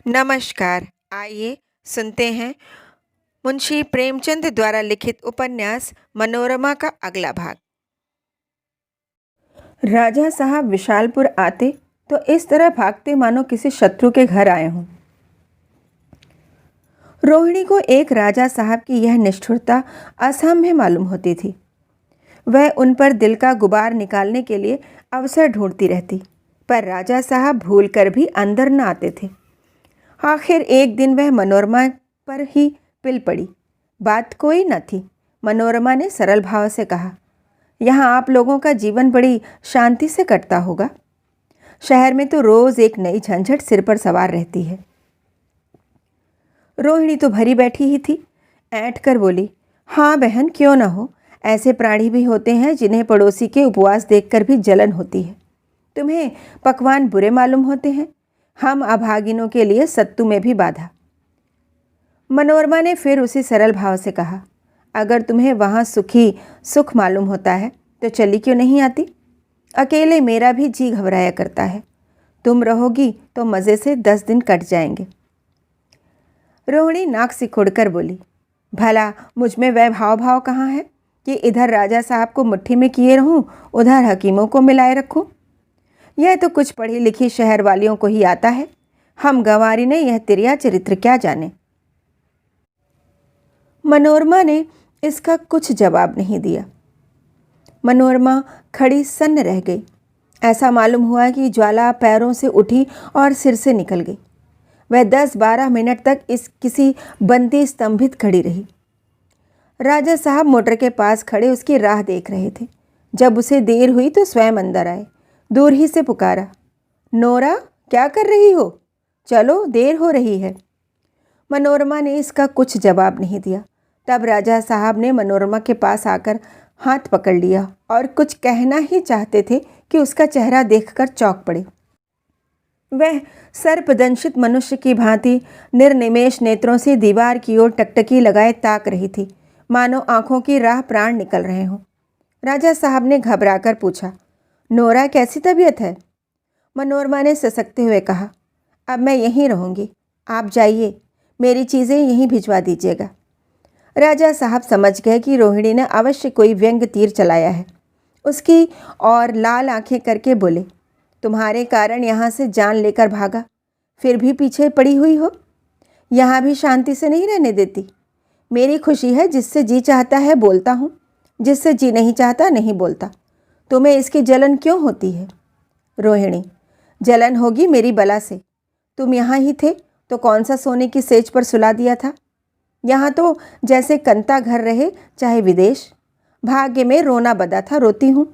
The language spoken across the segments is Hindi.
नमस्कार। आइए सुनते हैं मुंशी प्रेमचंद द्वारा लिखित उपन्यास मनोरमा का अगला भाग। राजा साहब विशालपुर आते तो इस तरह भागते मानो किसी शत्रु के घर आए हों। रोहिणी को एक राजा साहब की यह निष्ठुरता असह्य मालूम होती थी। वह उन पर दिल का गुबार निकालने के लिए अवसर ढूंढती रहती, पर राजा साहब भूलकर भी अंदर न आते थे। आखिर एक दिन वह मनोरमा पर ही पिल पड़ी। बात कोई न थी। मनोरमा ने सरल भाव से कहा, यहाँ आप लोगों का जीवन बड़ी शांति से कटता होगा। शहर में तो रोज एक नई झंझट सिर पर सवार रहती है। रोहिणी तो भरी बैठी ही थी। ऐंठ कर बोली, हाँ बहन, क्यों न हो। ऐसे प्राणी भी होते हैं जिन्हें पड़ोसी के उपवास देखकर भी जलन होती है। तुम्हें पकवान बुरे मालूम होते हैं, हम अभागिनों के लिए सत्तू में भी बाधा। मनोरमा ने फिर उसी सरल भाव से कहा, अगर तुम्हें वहाँ सुख मालूम होता है तो चली क्यों नहीं आती। अकेले मेरा भी जी घबराया करता है। तुम रहोगी तो मज़े से 10 दिन कट जाएंगे। रोहिणी नाक सिकुड़कर बोली, भला मुझ में वह भाव कहाँ है कि इधर राजा साहब को मुट्ठी में किए रहूं, उधर हकीमों को मिलाए रखूं। यह तो कुछ पढ़ी लिखी शहर वालियों को ही आता है। हम गंवारी ने यह तिरिया चरित्र क्या जाने। मनोरमा ने इसका कुछ जवाब नहीं दिया। मनोरमा खड़ी सन्न रह गई। ऐसा मालूम हुआ कि ज्वाला पैरों से उठी और सिर से निकल गई। वह 10-12 मिनट तक किसी बंदी स्तंभित खड़ी रही। राजा साहब मोटर के पास खड़े उसकी राह देख रहे थे। जब उसे देर हुई तो स्वयं अंदर आए। दूर ही से पुकारा, नोरा, क्या कर रही हो? चलो, देर हो रही है। मनोरमा ने इसका कुछ जवाब नहीं दिया। तब राजा साहब ने मनोरमा के पास आकर हाथ पकड़ लिया और कुछ कहना ही चाहते थे कि उसका चेहरा देखकर चौंक पड़े। वह सर्पदंशित मनुष्य की भांति निर्निमेष नेत्रों से दीवार की ओर टकटकी लगाए ताक रही थी, मानो आंखों की राह प्राण निकल रहे हों। राजा साहब ने घबराकर पूछा, नोरा, कैसी तबीयत है? मनोरमा ने ससकते हुए कहा, अब मैं यहीं रहूँगी, आप जाइए, मेरी चीज़ें यहीं भिजवा दीजिएगा। राजा साहब समझ गए कि रोहिणी ने अवश्य कोई व्यंग तीर चलाया है। उसकी और लाल आंखें करके बोले, तुम्हारे कारण यहाँ से जान लेकर भागा, फिर भी पीछे पड़ी हुई हो। यहाँ भी शांति से नहीं रहने देती। मेरी खुशी है, जिससे जी चाहता है बोलता हूँ, जिससे जी नहीं चाहता नहीं बोलता। तुम्हें इसकी जलन क्यों होती है? रोहिणी, जलन होगी मेरी बला से। तुम यहाँ ही थे तो कौन सा सोने की सेज पर सुला दिया था। यहाँ तो जैसे कंता घर रहे चाहे विदेश। भाग्य में रोना बदा था, रोती हूँ।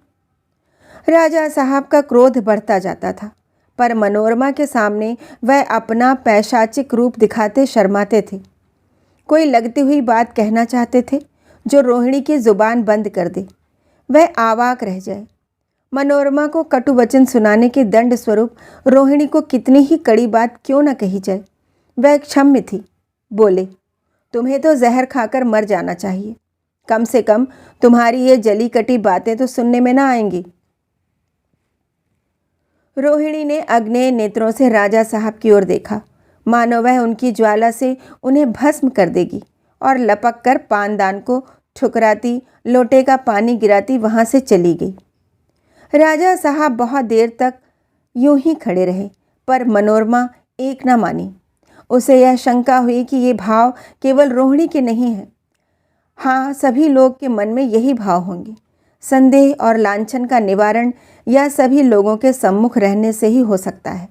राजा साहब का क्रोध बढ़ता जाता था, पर मनोरमा के सामने वह अपना पैशाचिक रूप दिखाते शर्माते थे। कोई लगती हुई बात कहना चाहते थे जो रोहिणी की जुबान बंद कर दे, वह आवाक रह जाए। मनोरमा को कटु वचन सुनाने के दंड स्वरूप रोहिणी को कितनी ही कड़ी बात क्यों न कही जाए, वह क्षम्य थी। बोले, तुम्हें तो जहर खाकर मर जाना चाहिए। कम से कम तुम्हारी ये जली कटी बातें तो सुनने में ना आएंगी। रोहिणी ने अग्नेय नेत्रों से राजा साहब की ओर देखा, मानो वह उनकी ज्वाला से उन्हें भस्म कर देगी, और लपक कर पानदान को ठुकराती, लोटे का पानी गिराती वहाँ से चली गई। राजा साहब बहुत देर तक यूं ही खड़े रहे, पर मनोरमा एक न मानी। उसे यह शंका हुई कि ये भाव केवल रोहिणी के नहीं है। हाँ, सभी लोग के मन में यही भाव होंगे। संदेह और लांछन का निवारण यह सभी लोगों के सम्मुख रहने से ही हो सकता है,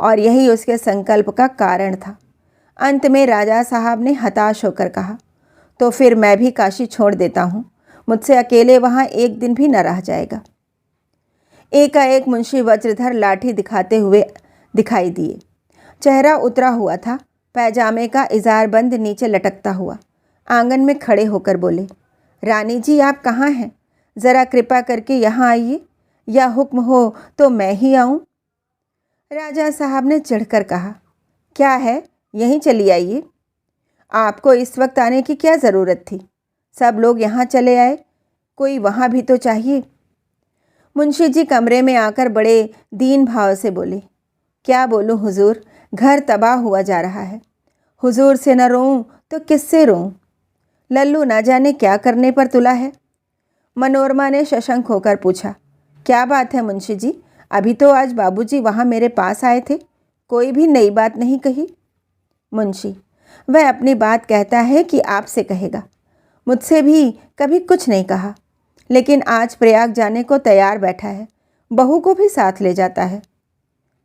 और यही उसके संकल्प का कारण था। अंत में राजा साहब ने हताश होकर कहा, तो फिर मैं भी काशी छोड़ देता हूँ। मुझसे अकेले वहाँ एक दिन भी न रह जाएगा। एकाएक मुंशी वज्रधर लाठी दिखाते हुए दिखाई दिए। चेहरा उतरा हुआ था, पैजामे का इज़ारबंद नीचे लटकता हुआ। आंगन में खड़े होकर बोले, रानी जी, आप कहाँ हैं? ज़रा कृपा करके यहाँ आइए, या हुक्म हो तो मैं ही आऊँ। राजा साहब ने चिढ़कर कहा, क्या है, यहीं चली आइए। आपको इस वक्त आने की क्या ज़रूरत थी? सब लोग यहाँ चले आए, कोई वहाँ भी तो चाहिए। मुंशी जी कमरे में आकर बड़े दीन भाव से बोले, क्या बोलूं हुजूर, घर तबाह हुआ जा रहा है। हुजूर से न रोऊं तो किससे रोऊं? लल्लू ना जाने क्या करने पर तुला है। मनोरमा ने शशंक होकर पूछा, क्या बात है मुंशी जी? अभी तो आज बाबूजी वहाँ मेरे पास आए थे, कोई भी नई बात नहीं कही। मुंशी, वह अपनी बात कहता है कि आपसे कहेगा। मुझसे भी कभी कुछ नहीं कहा, लेकिन आज प्रयाग जाने को तैयार बैठा है, बहू को भी साथ ले जाता है।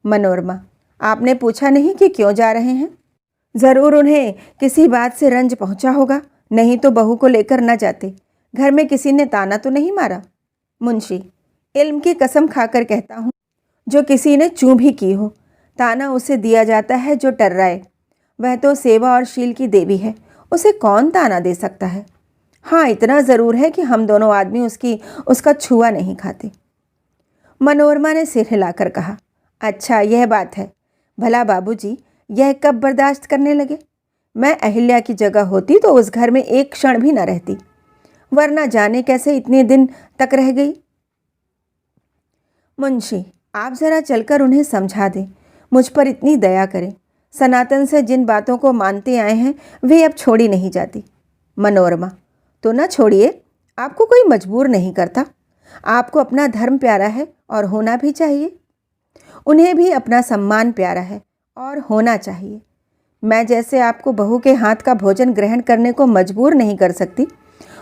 मनोरमा, आपने पूछा नहीं कि क्यों जा रहे हैं? ज़रूर उन्हें किसी बात से रंज पहुंचा होगा, नहीं तो बहू को लेकर न जाते। घर में किसी ने ताना तो नहीं मारा? मुंशी, इल्म की कसम खाकर कहता हूँ, जो किसी ने चूं भी की हो, ताना उसे दिया जाता है जो टर्राए। वह तो सेवा और शील की देवी है, उसे कौन ताना दे सकता है? हाँ, इतना ज़रूर है कि हम दोनों आदमी उसका छुआ नहीं खाते। मनोरमा ने सिर हिलाकर कहा, अच्छा यह बात है। भला बाबूजी यह कब बर्दाश्त करने लगे? मैं अहिल्या की जगह होती तो उस घर में एक क्षण भी न रहती, वरना जाने कैसे इतने दिन तक रह गई। मुंशी, आप ज़रा चलकर उन्हें समझा दें, मुझ पर इतनी दया करें। सनातन से जिन बातों को मानते आए हैं वे अब छोड़ी नहीं जाती। मनोरमा, तो न छोड़िए, आपको कोई मजबूर नहीं करता। आपको अपना धर्म प्यारा है और होना भी चाहिए। उन्हें भी अपना सम्मान प्यारा है और होना चाहिए। मैं जैसे आपको बहू के हाथ का भोजन ग्रहण करने को मजबूर नहीं कर सकती,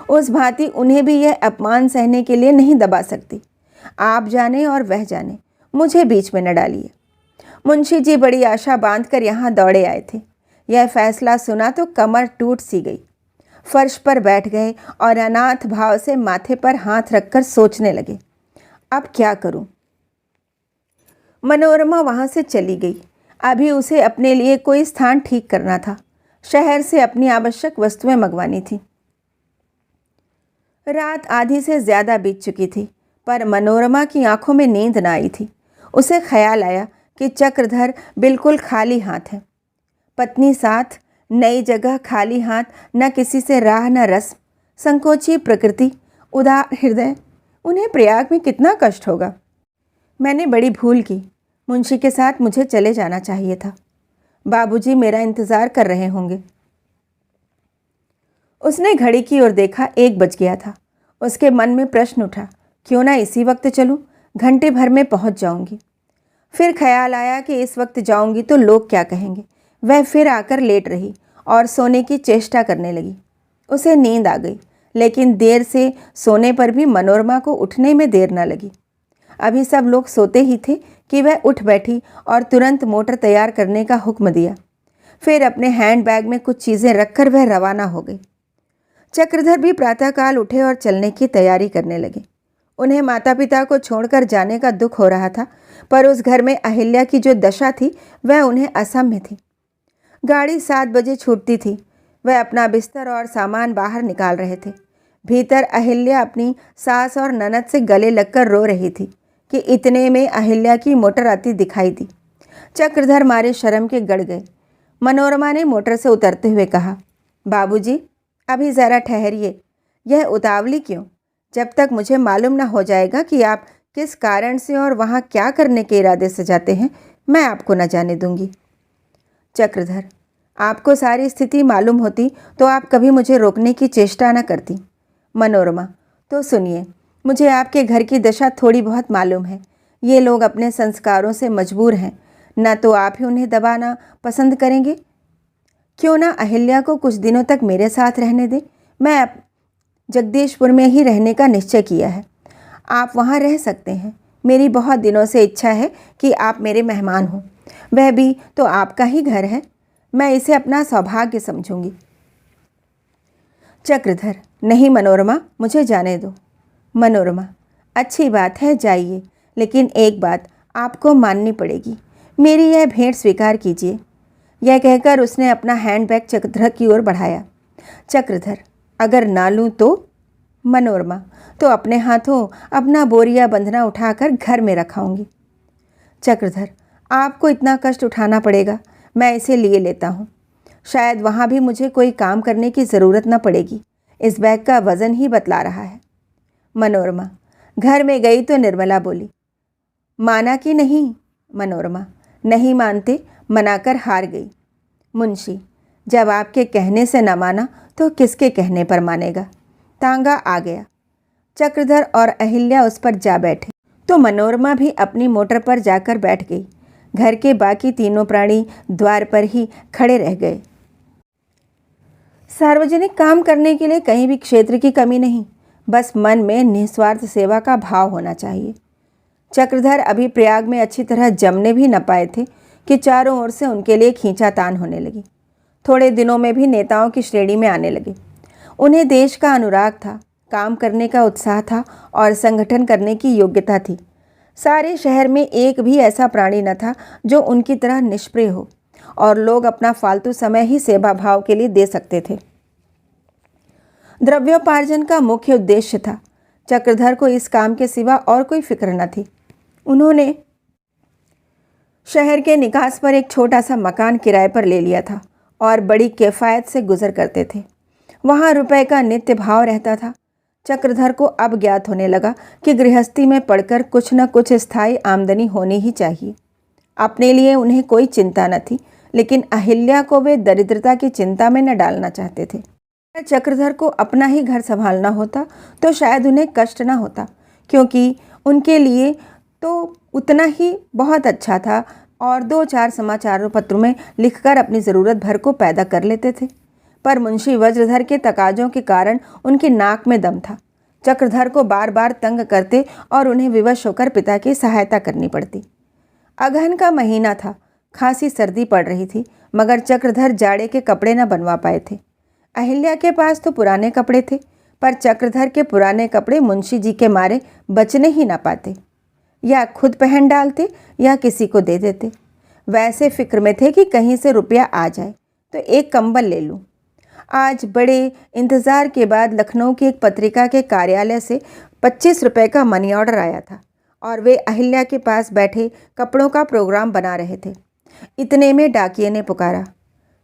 उस भांति उन्हें भी यह अपमान सहने के लिए नहीं दबा सकती। आप जाने और वह जाने, मुझे बीच में न डालिए। मुंशी जी बड़ी आशा बांधकर यहाँ दौड़े आए थे। यह फैसला सुना तो कमर टूट सी गई। फर्श पर बैठ गए और अनाथ भाव से माथे पर हाथ रखकर सोचने लगे, अब क्या करूं? मनोरमा वहाँ से चली गई। अभी उसे अपने लिए कोई स्थान ठीक करना था। शहर से अपनी आवश्यक वस्तुएं मंगवानी थी। रात आधी से ज़्यादा बीत चुकी थी, पर मनोरमा की आंखों में नींद न आई थी। उसे ख्याल आया कि चक्रधर बिल्कुल खाली हाथ है। पत्नी साथ, नई जगह, खाली हाथ, न किसी से राह न रस्म, संकोची प्रकृति, उदार हृदय। उन्हें प्रयाग में कितना कष्ट होगा। मैंने बड़ी भूल की। मुंशी के साथ मुझे चले जाना चाहिए था। बाबूजी मेरा इंतज़ार कर रहे होंगे। उसने घड़ी की ओर देखा, 1 बज गया था। उसके मन में प्रश्न उठा, क्यों ना इसी वक्त चलूं, घंटे भर में पहुंच जाऊंगी। फिर ख्याल आया कि इस वक्त जाऊंगी तो लोग क्या कहेंगे। वह फिर आकर लेट रही और सोने की चेष्टा करने लगी। उसे नींद आ गई, लेकिन देर से सोने पर भी मनोरमा को उठने में देर न लगी। अभी सब लोग सोते ही थे कि वह उठ बैठी और तुरंत मोटर तैयार करने का हुक्म दिया। फिर अपने हैंड बैग में कुछ चीज़ें रखकर वह रवाना हो गई। चक्रधर भी प्रातःकाल उठे और चलने की तैयारी करने लगे। उन्हें माता पिता को छोड़कर जाने का दुख हो रहा था, पर उस घर में अहिल्या की जो दशा थी वह उन्हें असह्य थी। गाड़ी 7 बजे छूटती थी। वह अपना बिस्तर और सामान बाहर निकाल रहे थे। भीतर अहिल्या अपनी सास और ननद से गले लगकर रो रही थी कि इतने में अहिल्या की मोटर आती दिखाई दी। चक्रधर मारे शर्म के गड़ गए। मनोरमा ने मोटर से उतरते हुए कहा, बाबूजी अभी ज़रा ठहरिए, यह उतावली क्यों? जब तक मुझे मालूम न हो जाएगा कि आप किस कारण से और वहाँ क्या करने के इरादे से जाते हैं, मैं आपको न जाने दूंगी। चक्रधर, आपको सारी स्थिति मालूम होती तो आप कभी मुझे रोकने की चेष्टा न करती। मनोरमा, तो सुनिए, मुझे आपके घर की दशा थोड़ी बहुत मालूम है। ये लोग अपने संस्कारों से मजबूर हैं, न तो आप ही उन्हें दबाना पसंद करेंगे। क्यों ना अहिल्या को कुछ दिनों तक मेरे साथ रहने दें। मैं अब जगदीशपुर में ही रहने का निश्चय किया है। आप वहाँ रह सकते हैं। मेरी बहुत दिनों से इच्छा है कि आप मेरे मेहमान हों। वह भी तो आपका ही घर है। मैं इसे अपना सौभाग्य समझूंगी। चक्रधर, नहीं मनोरमा, मुझे जाने दो। मनोरमा, अच्छी बात है, जाइए, लेकिन एक बात आपको माननी पड़ेगी। मेरी यह भेंट स्वीकार कीजिए। यह कहकर उसने अपना हैंडबैग चक्रधर की ओर बढ़ाया। चक्रधर, अगर ना लूँ तो? मनोरमा, तो अपने हाथों अपना बोरिया बंधना उठाकर घर में रखाऊंगी। चक्रधर, आपको इतना कष्ट उठाना पड़ेगा, मैं इसे लिए लेता हूँ। शायद वहाँ भी मुझे कोई काम करने की ज़रूरत न पड़ेगी। इस बैग का वज़न ही बतला रहा है। मनोरमा, घर में गई तो निर्मला बोली, माना कि नहीं? मनोरमा, नहीं मानते, मनाकर हार गई। मुंशी, जब आपके कहने से न माना तो किसके कहने पर मानेगा। तांगा आ गया। चक्रधर और अहिल्या उस पर जा बैठे तो मनोरमा भी अपनी मोटर पर जाकर बैठ गई। घर के बाकी तीनों प्राणी द्वार पर ही खड़े रह गए। सार्वजनिक काम करने के लिए कहीं भी क्षेत्र की कमी नहीं, बस मन में निस्वार्थ सेवा का भाव होना चाहिए। चक्रधर अभी प्रयाग में अच्छी तरह जमने भी न पाए थे कि चारों ओर से उनके लिए खींचातान होने लगी। थोड़े दिनों में भी नेताओं की श्रेणी में आने लगे। उन्हें देश का अनुराग था, काम करने का उत्साह था और संगठन करने की योग्यता थी। सारे शहर में एक भी ऐसा प्राणी न था जो उनकी तरह निष्प्रिय हो, और लोग अपना फालतू समय ही सेवा भाव के लिए दे सकते थे। द्रव्योपार्जन का मुख्य उद्देश्य था। चक्रधर को इस काम के सिवा और कोई फिक्र न थी। उन्होंने शहर के निकास पर एक छोटा सा मकान किराए पर ले लिया था और बड़ी किफ़ायत से गुजर करते थे। वहाँ रुपए का नित्य भाव रहता था। चक्रधर को अब ज्ञात होने लगा कि गृहस्थी में पड़कर कुछ न कुछ स्थायी आमदनी होनी ही चाहिए। अपने लिए उन्हें कोई चिंता न थी, लेकिन अहिल्या को वे दरिद्रता की चिंता में न डालना चाहते थे। चक्रधर को अपना ही घर संभालना होता तो शायद उन्हें कष्ट न होता, क्योंकि उनके लिए तो उतना ही बहुत अच्छा था और 2-4 समाचारों पत्रों में लिखकर अपनी ज़रूरत भर को पैदा कर लेते थे। पर मुंशी वज्रधर के तकाजों के कारण उनकी नाक में दम था। चक्रधर को बार बार तंग करते और उन्हें विवश होकर पिता की सहायता करनी पड़ती। अगहन का महीना था, खासी सर्दी पड़ रही थी, मगर चक्रधर जाड़े के कपड़े न बनवा पाए थे। अहिल्या के पास तो पुराने कपड़े थे, पर चक्रधर के पुराने कपड़े मुंशी जी के मारे बचने ही ना पाते। या खुद पहन डालते या किसी को दे देते। वैसे फिक्र में थे कि कहीं से रुपया आ जाए तो एक कंबल ले लूं। आज बड़े इंतज़ार के बाद लखनऊ की एक पत्रिका के कार्यालय से 25 रुपये का मनी ऑर्डर आया था और वे अहिल्या के पास बैठे कपड़ों का प्रोग्राम बना रहे थे। इतने में डाकिये ने पुकारा।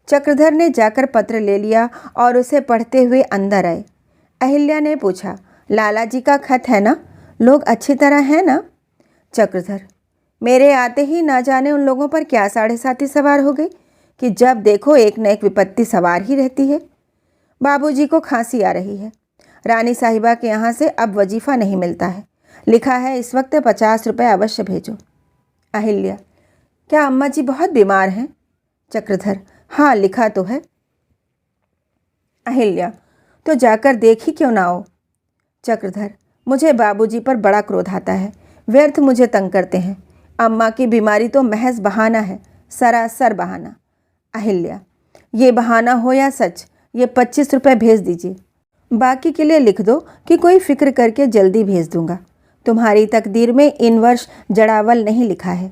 चक्रधर ने जाकर पत्र ले लिया और उसे पढ़ते हुए अंदर आए। अहिल्या ने पूछा, लाला जी का खत है ना? लोग अच्छी तरह हैं ना? चक्रधर, मेरे आते ही ना जाने उन लोगों पर क्या साढ़े साथी सवार हो गई कि जब देखो एक न एक विपत्ति सवार ही रहती है। बाबूजी को खांसी आ रही है। रानी साहिबा के यहाँ से अब वजीफ़ा नहीं मिलता है। लिखा है इस वक्त 50 रुपये अवश्य भेजो। अहिल्या, क्या अम्मा जी बहुत बीमार हैं? चक्रधर, हाँ लिखा तो है। अहिल्या, तो जाकर देख ही क्यों ना आओ? चक्रधर, मुझे बाबूजी पर बड़ा क्रोध आता है, व्यर्थ मुझे तंग करते हैं। अम्मा की बीमारी तो महज बहाना है, सरासर बहाना। अहिल्या, ये बहाना हो या सच, ये 25 रुपये भेज दीजिए। बाकी के लिए लिख दो कि कोई फिक्र करके जल्दी भेज दूंगा। तुम्हारी तकदीर में इन वर्ष जड़ावल नहीं लिखा है।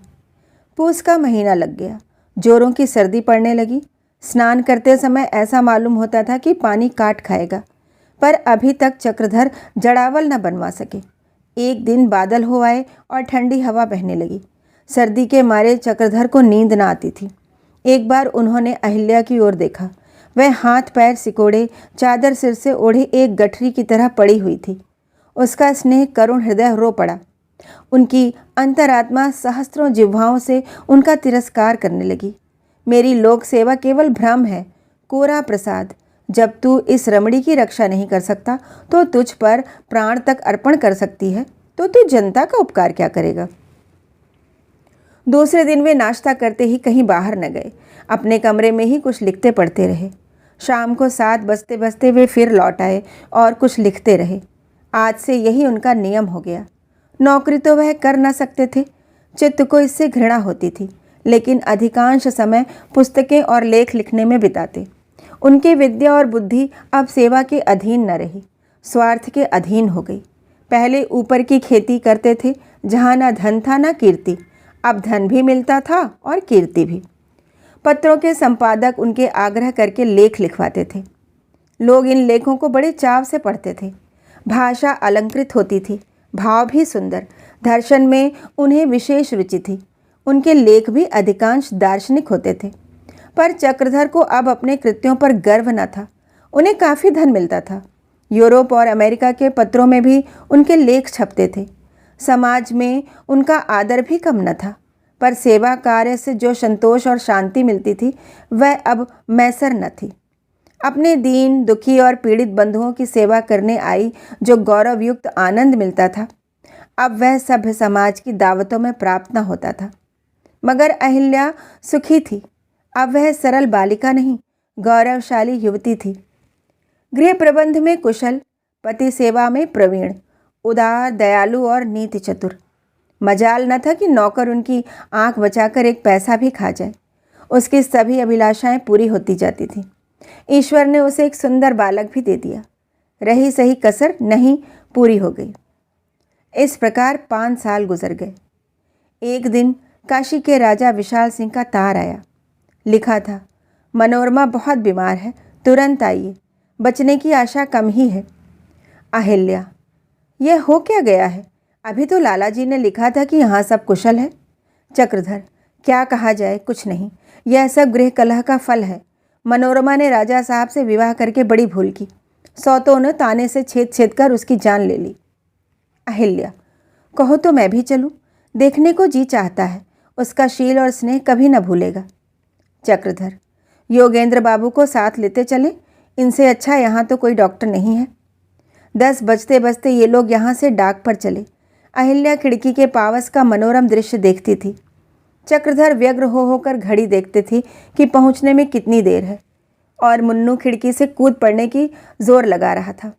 पूस का महीना लग गया। जोरों की सर्दी पड़ने लगी। स्नान करते समय ऐसा मालूम होता था कि पानी काट खाएगा, पर अभी तक चक्रधर जड़ावल न बनवा सके। एक दिन बादल हो आए और ठंडी हवा बहने लगी। सर्दी के मारे चक्रधर को नींद न आती थी। एक बार उन्होंने अहिल्या की ओर देखा। वह हाथ पैर सिकोड़े चादर सिर से ओढ़े एक गठरी की तरह पड़ी हुई थी। उसका स्नेह करुण हृदय रो पड़ा। उनकी अंतरात्मा सहस्त्रों जिह्वाओं से उनका तिरस्कार करने लगी। मेरी लोक सेवा केवल भ्रम है, कोरा प्रसाद। जब तू इस रमणी की रक्षा नहीं कर सकता तो तुझ पर प्राण तक अर्पण कर सकती है, तो तू जनता का उपकार क्या करेगा? दूसरे दिन वे नाश्ता करते ही कहीं बाहर न गए। अपने कमरे में ही कुछ लिखते पढ़ते रहे। शाम को 7 बजते बजते वे फिर लौट आए और कुछ लिखते रहे। आज से यही उनका नियम हो गया। नौकरी तो वह कर न सकते थे, चित्त को इससे घृणा होती थी, लेकिन अधिकांश समय पुस्तकें और लेख लिखने में बिताते। उनकी विद्या और बुद्धि अब सेवा के अधीन न रही, स्वार्थ के अधीन हो गई। पहले ऊपर की खेती करते थे, जहाँ न धन था न कीर्ति। अब धन भी मिलता था और कीर्ति भी। पत्रों के संपादक उनके आग्रह करके लेख लिखवाते थे। लोग इन लेखों को बड़े चाव से पढ़ते थे। भाषा अलंकृत होती थी, भाव भी सुंदर। दर्शन में उन्हें विशेष रुचि थी। उनके लेख भी अधिकांश दार्शनिक होते थे। पर चक्रधर को अब अपने कृत्यों पर गर्व न था। उन्हें काफ़ी धन मिलता था। यूरोप और अमेरिका के पत्रों में भी उनके लेख छपते थे। समाज में उनका आदर भी कम न था। पर सेवा कार्य से जो संतोष और शांति मिलती थी वह अब मैसर न थी। अपने दीन, दुखी और पीड़ित बंधुओं की सेवा करने आई जो गौरवयुक्त आनंद मिलता था, अब वह सभ्य समाज की दावतों में प्राप्त न होता था। मगर अहिल्या सुखी थी। अब वह सरल बालिका नहीं, गौरवशाली युवती थी। गृह प्रबंध में कुशल, पति सेवा में प्रवीण, उदार, दयालु और नीति चतुर। मजाल न था कि नौकर उनकी आंख बचाकर एक पैसा भी खा जाए। उसकी सभी अभिलाषाएं पूरी होती जाती थीं। ईश्वर ने उसे एक सुंदर बालक भी दे दिया। रही सही कसर नहीं पूरी हो गई। इस प्रकार 5 साल गुजर गए। एक दिन काशी के राजा विशाल सिंह का तार आया। लिखा था, मनोरमा बहुत बीमार है, तुरंत आइए, बचने की आशा कम ही है। अहिल्या, यह हो क्या गया है? अभी तो लाला जी ने लिखा था कि यहाँ सब कुशल है। चक्रधर, क्या कहा जाए, कुछ नहीं। यह सब गृह कलह का फल है। मनोरमा ने राजा साहब से विवाह करके बड़ी भूल की। सौतों ने ताने से छेद छेद कर उसकी जान ले ली। अहिल्या, कहो तो मैं भी चलूं? देखने को जी चाहता है। उसका शील और स्नेह कभी न भूलेगा। चक्रधर, योगेंद्र बाबू को साथ लेते चले। इनसे अच्छा यहाँ तो कोई डॉक्टर नहीं है। 10 बजते बजते ये लोग यहाँ से डाक पर चले। अहिल्या खिड़की के पावस का मनोरम दृश्य देखती थी। चक्रधर व्यग्र हो होकर घड़ी देखते थे कि पहुँचने में कितनी देर है, और मुन्नू खिड़की से कूद पड़ने की जोर लगा रहा था।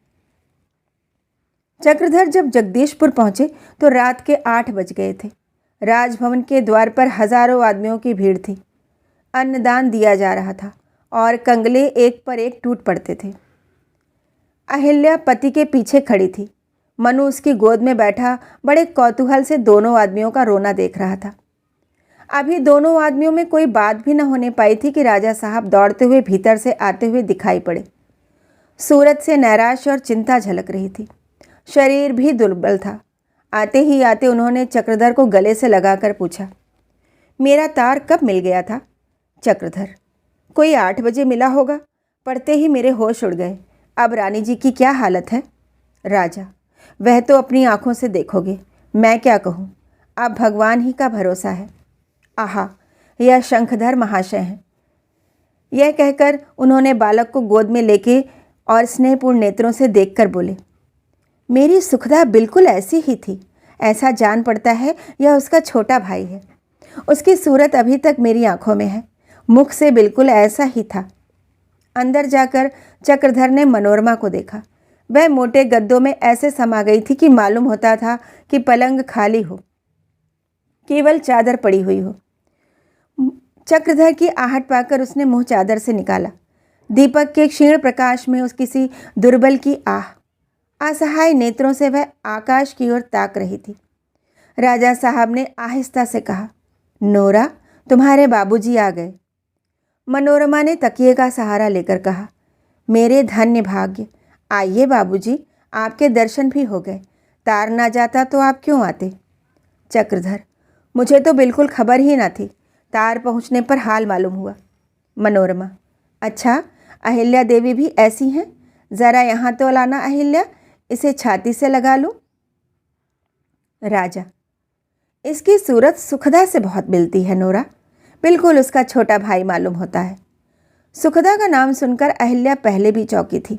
चक्रधर जब जगदीशपुर पहुँचे तो रात के 8 बज गए थे। राजभवन के द्वार पर हजारों आदमियों की भीड़ थी। अन्नदान दिया जा रहा था और कंगले एक पर एक टूट पड़ते थे। अहिल्या पति के पीछे खड़ी थी। मनु उसकी गोद में बैठा बड़े कौतूहल से दोनों आदमियों का रोना देख रहा था। अभी दोनों आदमियों में कोई बात भी न होने पाई थी कि राजा साहब दौड़ते हुए भीतर से आते हुए दिखाई पड़े। सूरत से नैराश्य और चिंता झलक रही थी। शरीर भी दुर्बल था। आते ही आते उन्होंने चक्रधर को गले से लगाकर पूछा, मेरा तार कब मिल गया था? चक्रधर, कोई 8 बजे मिला होगा। पढ़ते ही मेरे होश उड़ गए। अब रानी जी की क्या हालत है? राजा, वह तो अपनी आंखों से देखोगे, मैं क्या कहूँ। अब भगवान ही का भरोसा है। आहा, यह शंखधर महाशय हैं। यह कहकर उन्होंने बालक को गोद में लेके और स्नेहपूर्ण नेत्रों से देखकर बोले, मेरी सुखदा बिल्कुल ऐसी ही थी। ऐसा जान पड़ता है यह उसका छोटा भाई है। उसकी सूरत अभी तक मेरी आंखों में है। मुख से बिल्कुल ऐसा ही था। अंदर जाकर चक्रधर ने मनोरमा को देखा। वह मोटे गद्दों में ऐसे समा गई थी कि मालूम होता था कि पलंग खाली हो, केवल चादर पड़ी हुई हो। चक्रधर की आहट पाकर उसने मुंह चादर से निकाला। दीपक के क्षीण प्रकाश में उस किसी दुर्बल की असहाय नेत्रों से वह आकाश की ओर ताक रही थी। राजा साहब ने आहिस्ता से कहा, नोरा, तुम्हारे बाबूजी आ गए। मनोरमा ने तकिए का सहारा लेकर कहा, मेरे धन्य भाग्य। आइए बाबूजी, आपके दर्शन भी हो गए। तार ना जाता तो आप क्यों आते? चक्रधर, मुझे तो बिल्कुल खबर ही ना थी। तार पहुंचने पर हाल मालूम हुआ। मनोरमा, अच्छा, अहिल्या देवी भी ऐसी हैं? ज़रा यहाँ तो लाना अहिल्या, इसे छाती से लगा लूँ। राजा, इसकी सूरत सुखदा से बहुत मिलती है नोरा। बिल्कुल उसका छोटा भाई मालूम होता है। सुखदा का नाम सुनकर अहिल्या पहले भी चौंकी थी।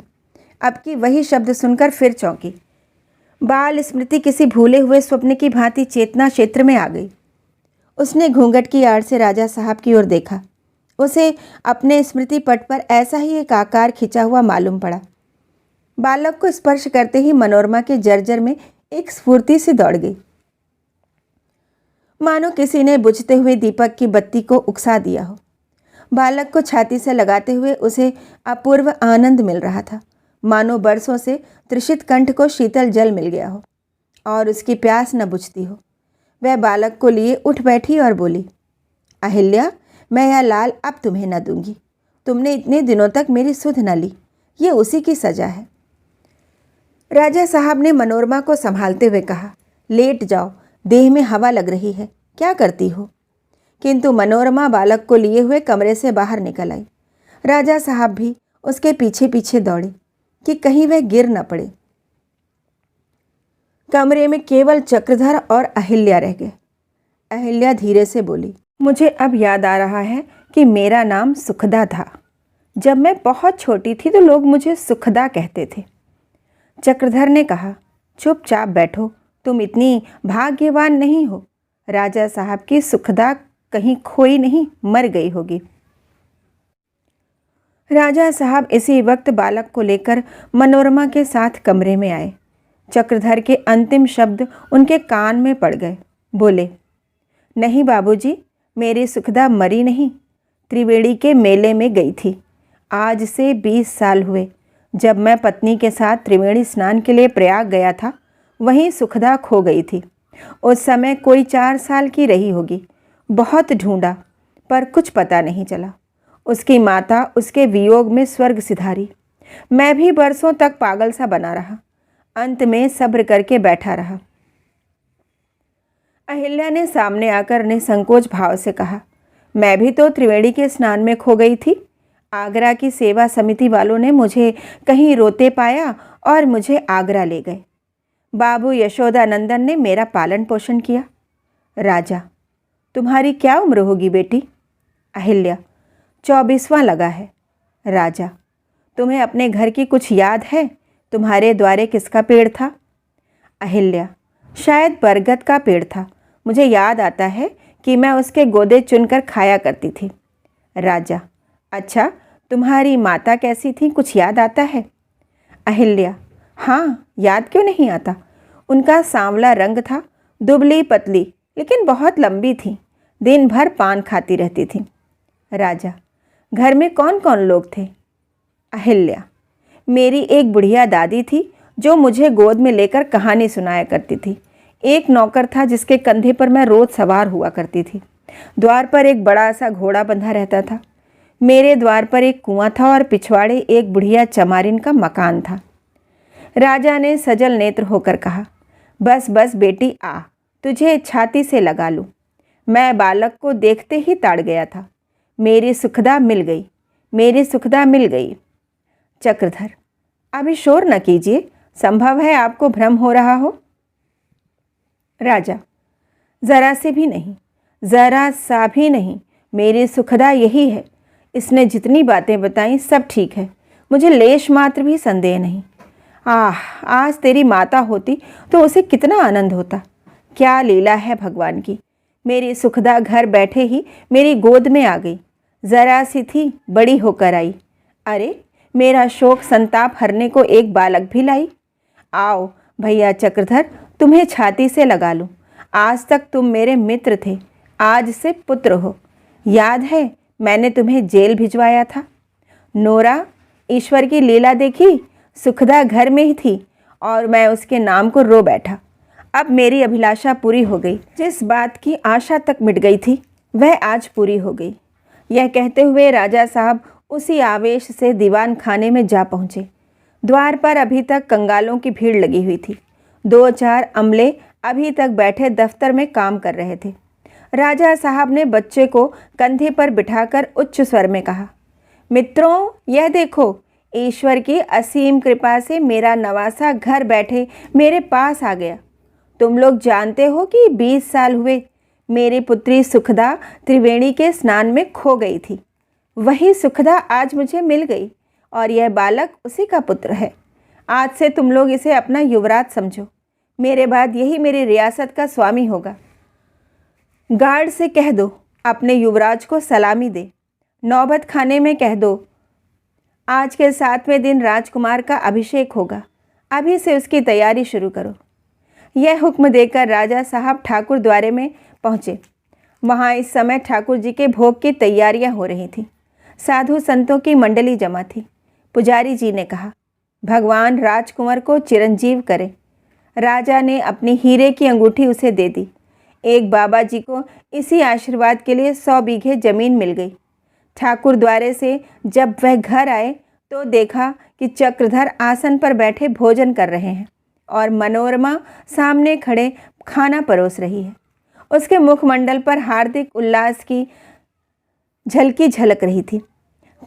अब की वही शब्द सुनकर फिर चौंकी। बाल स्मृति किसी भूले हुए स्वप्न की भांति चेतना क्षेत्र में आ गई। उसने घूंघट की आड़ से राजा साहब की ओर देखा। उसे अपने स्मृति पट पर ऐसा ही एक आकार खिंचा हुआ मालूम पड़ा। बालक को स्पर्श करते ही मनोरमा के जर्जर में एक स्फूर्ति से दौड़ गई, मानो किसी ने बुझते हुए दीपक की बत्ती को उकसा दिया हो। बालक को छाती से लगाते हुए उसे अपूर्व आनंद मिल रहा था, मानो बरसों से तृषित कंठ को शीतल जल मिल गया हो और उसकी प्यास न बुझती हो। वह बालक को लिए उठ बैठी और बोली, अहिल्या, मैं यह लाल अब तुम्हें न दूंगी। तुमने इतने दिनों तक मेरी सुध न ली, ये उसी की सजा है। राजा साहब ने मनोरमा को संभालते हुए कहा, लेट जाओ, देह में हवा लग रही है, क्या करती हो? किंतु मनोरमा बालक को लिए हुए कमरे से बाहर निकल आई। राजा साहब भी उसके पीछे पीछे दौड़े कि कहीं वह गिर न पड़े। कमरे में केवल चक्रधर और अहिल्या रह गए। अहिल्या धीरे से बोली। मुझे अब याद आ रहा है कि मेरा नाम सुखदा था। जब मैं बहुत छोटी थी तो लोग मुझे सुखदा कहते थे। चक्रधर ने कहा, चुपचाप बैठो, तुम इतनी भाग्यवान नहीं हो। राजा साहब की सुखदा कहीं खोई नहीं, मर गई होगी। राजा साहब इसी वक्त बालक को लेकर मनोरमा के साथ कमरे में आए। चक्रधर के अंतिम शब्द उनके कान में पड़ गए। बोले, नहीं बाबूजी, मेरी सुखदा मरी नहीं, त्रिवेणी के मेले में गई थी। आज से 20 साल हुए। जब मैं पत्नी के साथ त्रिवेणी स्नान के लिए प्रयाग गया था, वहीं सुखदा खो गई थी। उस समय कोई 4 साल की रही होगी। बहुत ढूंढा पर कुछ पता नहीं चला। उसकी माता उसके वियोग में स्वर्ग सिधारी। मैं भी बरसों तक पागल सा बना रहा। अंत में सब्र करके बैठा रहा। अहिल्या ने सामने आकर निसंकोच भाव से कहा, मैं भी तो त्रिवेणी के स्नान में खो गई थी। आगरा की सेवा समिति वालों ने मुझे कहीं रोते पाया और मुझे आगरा ले गए। बाबू यशोदानंदन ने मेरा पालन पोषण किया। राजा, तुम्हारी क्या उम्र होगी बेटी? अहिल्या, 24वां लगा है। राजा, तुम्हें अपने घर की कुछ याद है? तुम्हारे द्वारे किसका पेड़ था? अहिल्या, शायद बरगद का पेड़ था। मुझे याद आता है कि मैं उसके गोदे चुनकर खाया करती थी। राजा, अच्छा, तुम्हारी माता कैसी थी, कुछ याद आता है? अहिल्या, हाँ, याद क्यों नहीं आता। उनका सांवला रंग था, दुबली पतली लेकिन बहुत लंबी थी। दिन भर पान खाती रहती थी। राजा, घर में कौन कौन लोग थे? अहिल्या, मेरी एक बुढ़िया दादी थी जो मुझे गोद में लेकर कहानी सुनाया करती थी। एक नौकर था जिसके कंधे पर मैं रोज सवार हुआ करती थी। द्वार पर एक बड़ा सा घोड़ा बंधा रहता था। मेरे द्वार पर एक कुआं था और पिछवाड़े एक बुढ़िया चमारिन का मकान था। राजा ने सजल नेत्र होकर कहा, बस बस बेटी, आ, तुझे छाती से लगा लूं। मैं बालक को देखते ही ताड़ गया था। मेरी सुखदा मिल गई, मेरी सुखदा मिल गई। चक्रधर, अभी शोर न कीजिए, संभव है आपको भ्रम हो रहा हो। राजा, जरा से भी नहीं, जरा सा भी नहीं। मेरी सुखदा यही है। इसने जितनी बातें बताई सब ठीक है। मुझे लेश मात्र भी संदेह नहीं। आज तेरी माता होती तो उसे कितना आनंद होता। क्या लीला है भगवान की। मेरी सुखदा घर बैठे ही मेरी गोद में आ गई। जरा सी थी, बड़ी होकर आई। अरे, मेरा शोक संताप हरने को एक बालक भी लाई। आओ भैया चक्रधर, तुम्हें छाती से लगा लूं। आज तक तुम मेरे मित्र थे, आज से पुत्र हो। याद है मैंने तुम्हें जेल भिजवाया था? नोरा, ईश्वर की लीला देखी। सुखदा घर में ही थी और मैं उसके नाम को रो बैठा। अब मेरी अभिलाषा पूरी हो गई। जिस बात की आशा तक मिट गई थी वह आज पूरी हो गई। यह कहते हुए राजा साहब उसी आवेश से दीवान खाने में जा पहुँचे। द्वार पर अभी तक कंगालों की भीड़ लगी हुई थी। 2-4 अमले अभी तक बैठे दफ्तर में काम कर रहे थे। राजा साहब ने बच्चे को कंधे पर बिठाकर उच्च स्वर में कहा, मित्रों, यह देखो, ईश्वर की असीम कृपा से मेरा नवासा घर बैठे मेरे पास आ गया। तुम लोग जानते हो कि 20 साल हुए मेरी पुत्री सुखदा त्रिवेणी के स्नान में खो गई थी। वही सुखदा आज मुझे मिल गई और यह बालक उसी का पुत्र है। आज से तुम लोग इसे अपना युवराज समझो। मेरे बाद यही मेरी रियासत का स्वामी होगा। गार्ड से कह दो अपने युवराज को सलामी दे। नौबत खाने में कह दो आज के 7वें दिन राजकुमार का अभिषेक होगा। अभी से उसकी तैयारी शुरू करो। यह हुक्म देकर राजा साहब ठाकुर द्वारे में पहुँचे। वहाँ इस समय ठाकुर जी के भोग की तैयारियाँ हो रही थीं। साधु संतों की मंडली जमा थी। पुजारी जी ने कहा, भगवान राजकुमार को चिरंजीव करे। राजा ने अपनी हीरे की अंगूठी उसे दे दी। एक बाबा जी को इसी आशीर्वाद के लिए 100 बीघे जमीन मिल गई। ठाकुर द्वारे से जब वह घर आए तो देखा कि चक्रधर आसन पर बैठे भोजन कर रहे हैं और मनोरमा सामने खड़े खाना परोस रही है। उसके मुखमंडल पर हार्दिक उल्लास की झलकी झलक रही थी।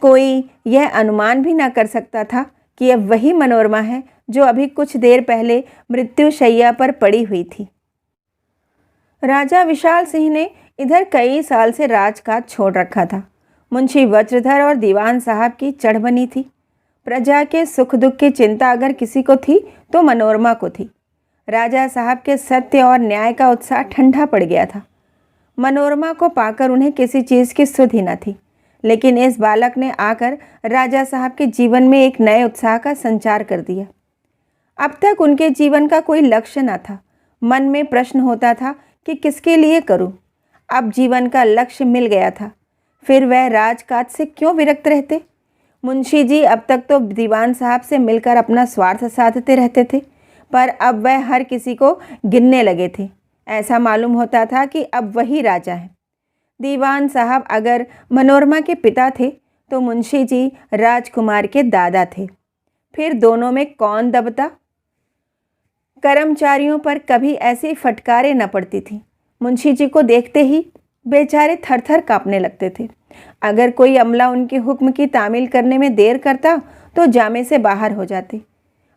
कोई यह अनुमान भी न कर सकता था कि यह वही मनोरमा है जो अभी कुछ देर पहले मृत्युशैया पर पड़ी हुई थी। राजा विशाल सिंह ने इधर कई साल से राजकाज छोड़ रखा था। मुंशी वज्रधर और दीवान साहब की चढ़ बनी थी। प्रजा के सुख दुख की चिंता अगर किसी को थी तो मनोरमा को थी। राजा साहब के सत्य और न्याय का उत्साह ठंडा पड़ गया था। मनोरमा को पाकर उन्हें किसी चीज़ की सुध ही न थी, लेकिन इस बालक ने आकर राजा साहब के जीवन में एक नए उत्साह का संचार कर दिया। अब तक उनके जीवन का कोई लक्ष्य न था। मन में प्रश्न होता था कि किसके लिए करूं? अब जीवन का लक्ष्य मिल गया था, फिर वह राजकाज से क्यों विरक्त रहते? मुंशी जी अब तक तो दीवान साहब से मिलकर अपना स्वार्थ साधते रहते थे, पर अब वह हर किसी को गिनने लगे थे। ऐसा मालूम होता था कि अब वही राजा हैं। दीवान साहब अगर मनोरमा के पिता थे तो मुंशी जी राजकुमार के दादा थे। फिर दोनों में कौन दबता? कर्मचारियों पर कभी ऐसी फटकारें न पड़ती थी। मुंशी जी को देखते ही बेचारे थर थर काँपने लगते थे। अगर कोई अमला उनके हुक्म की तामील करने में देर करता तो जामे से बाहर हो जाते।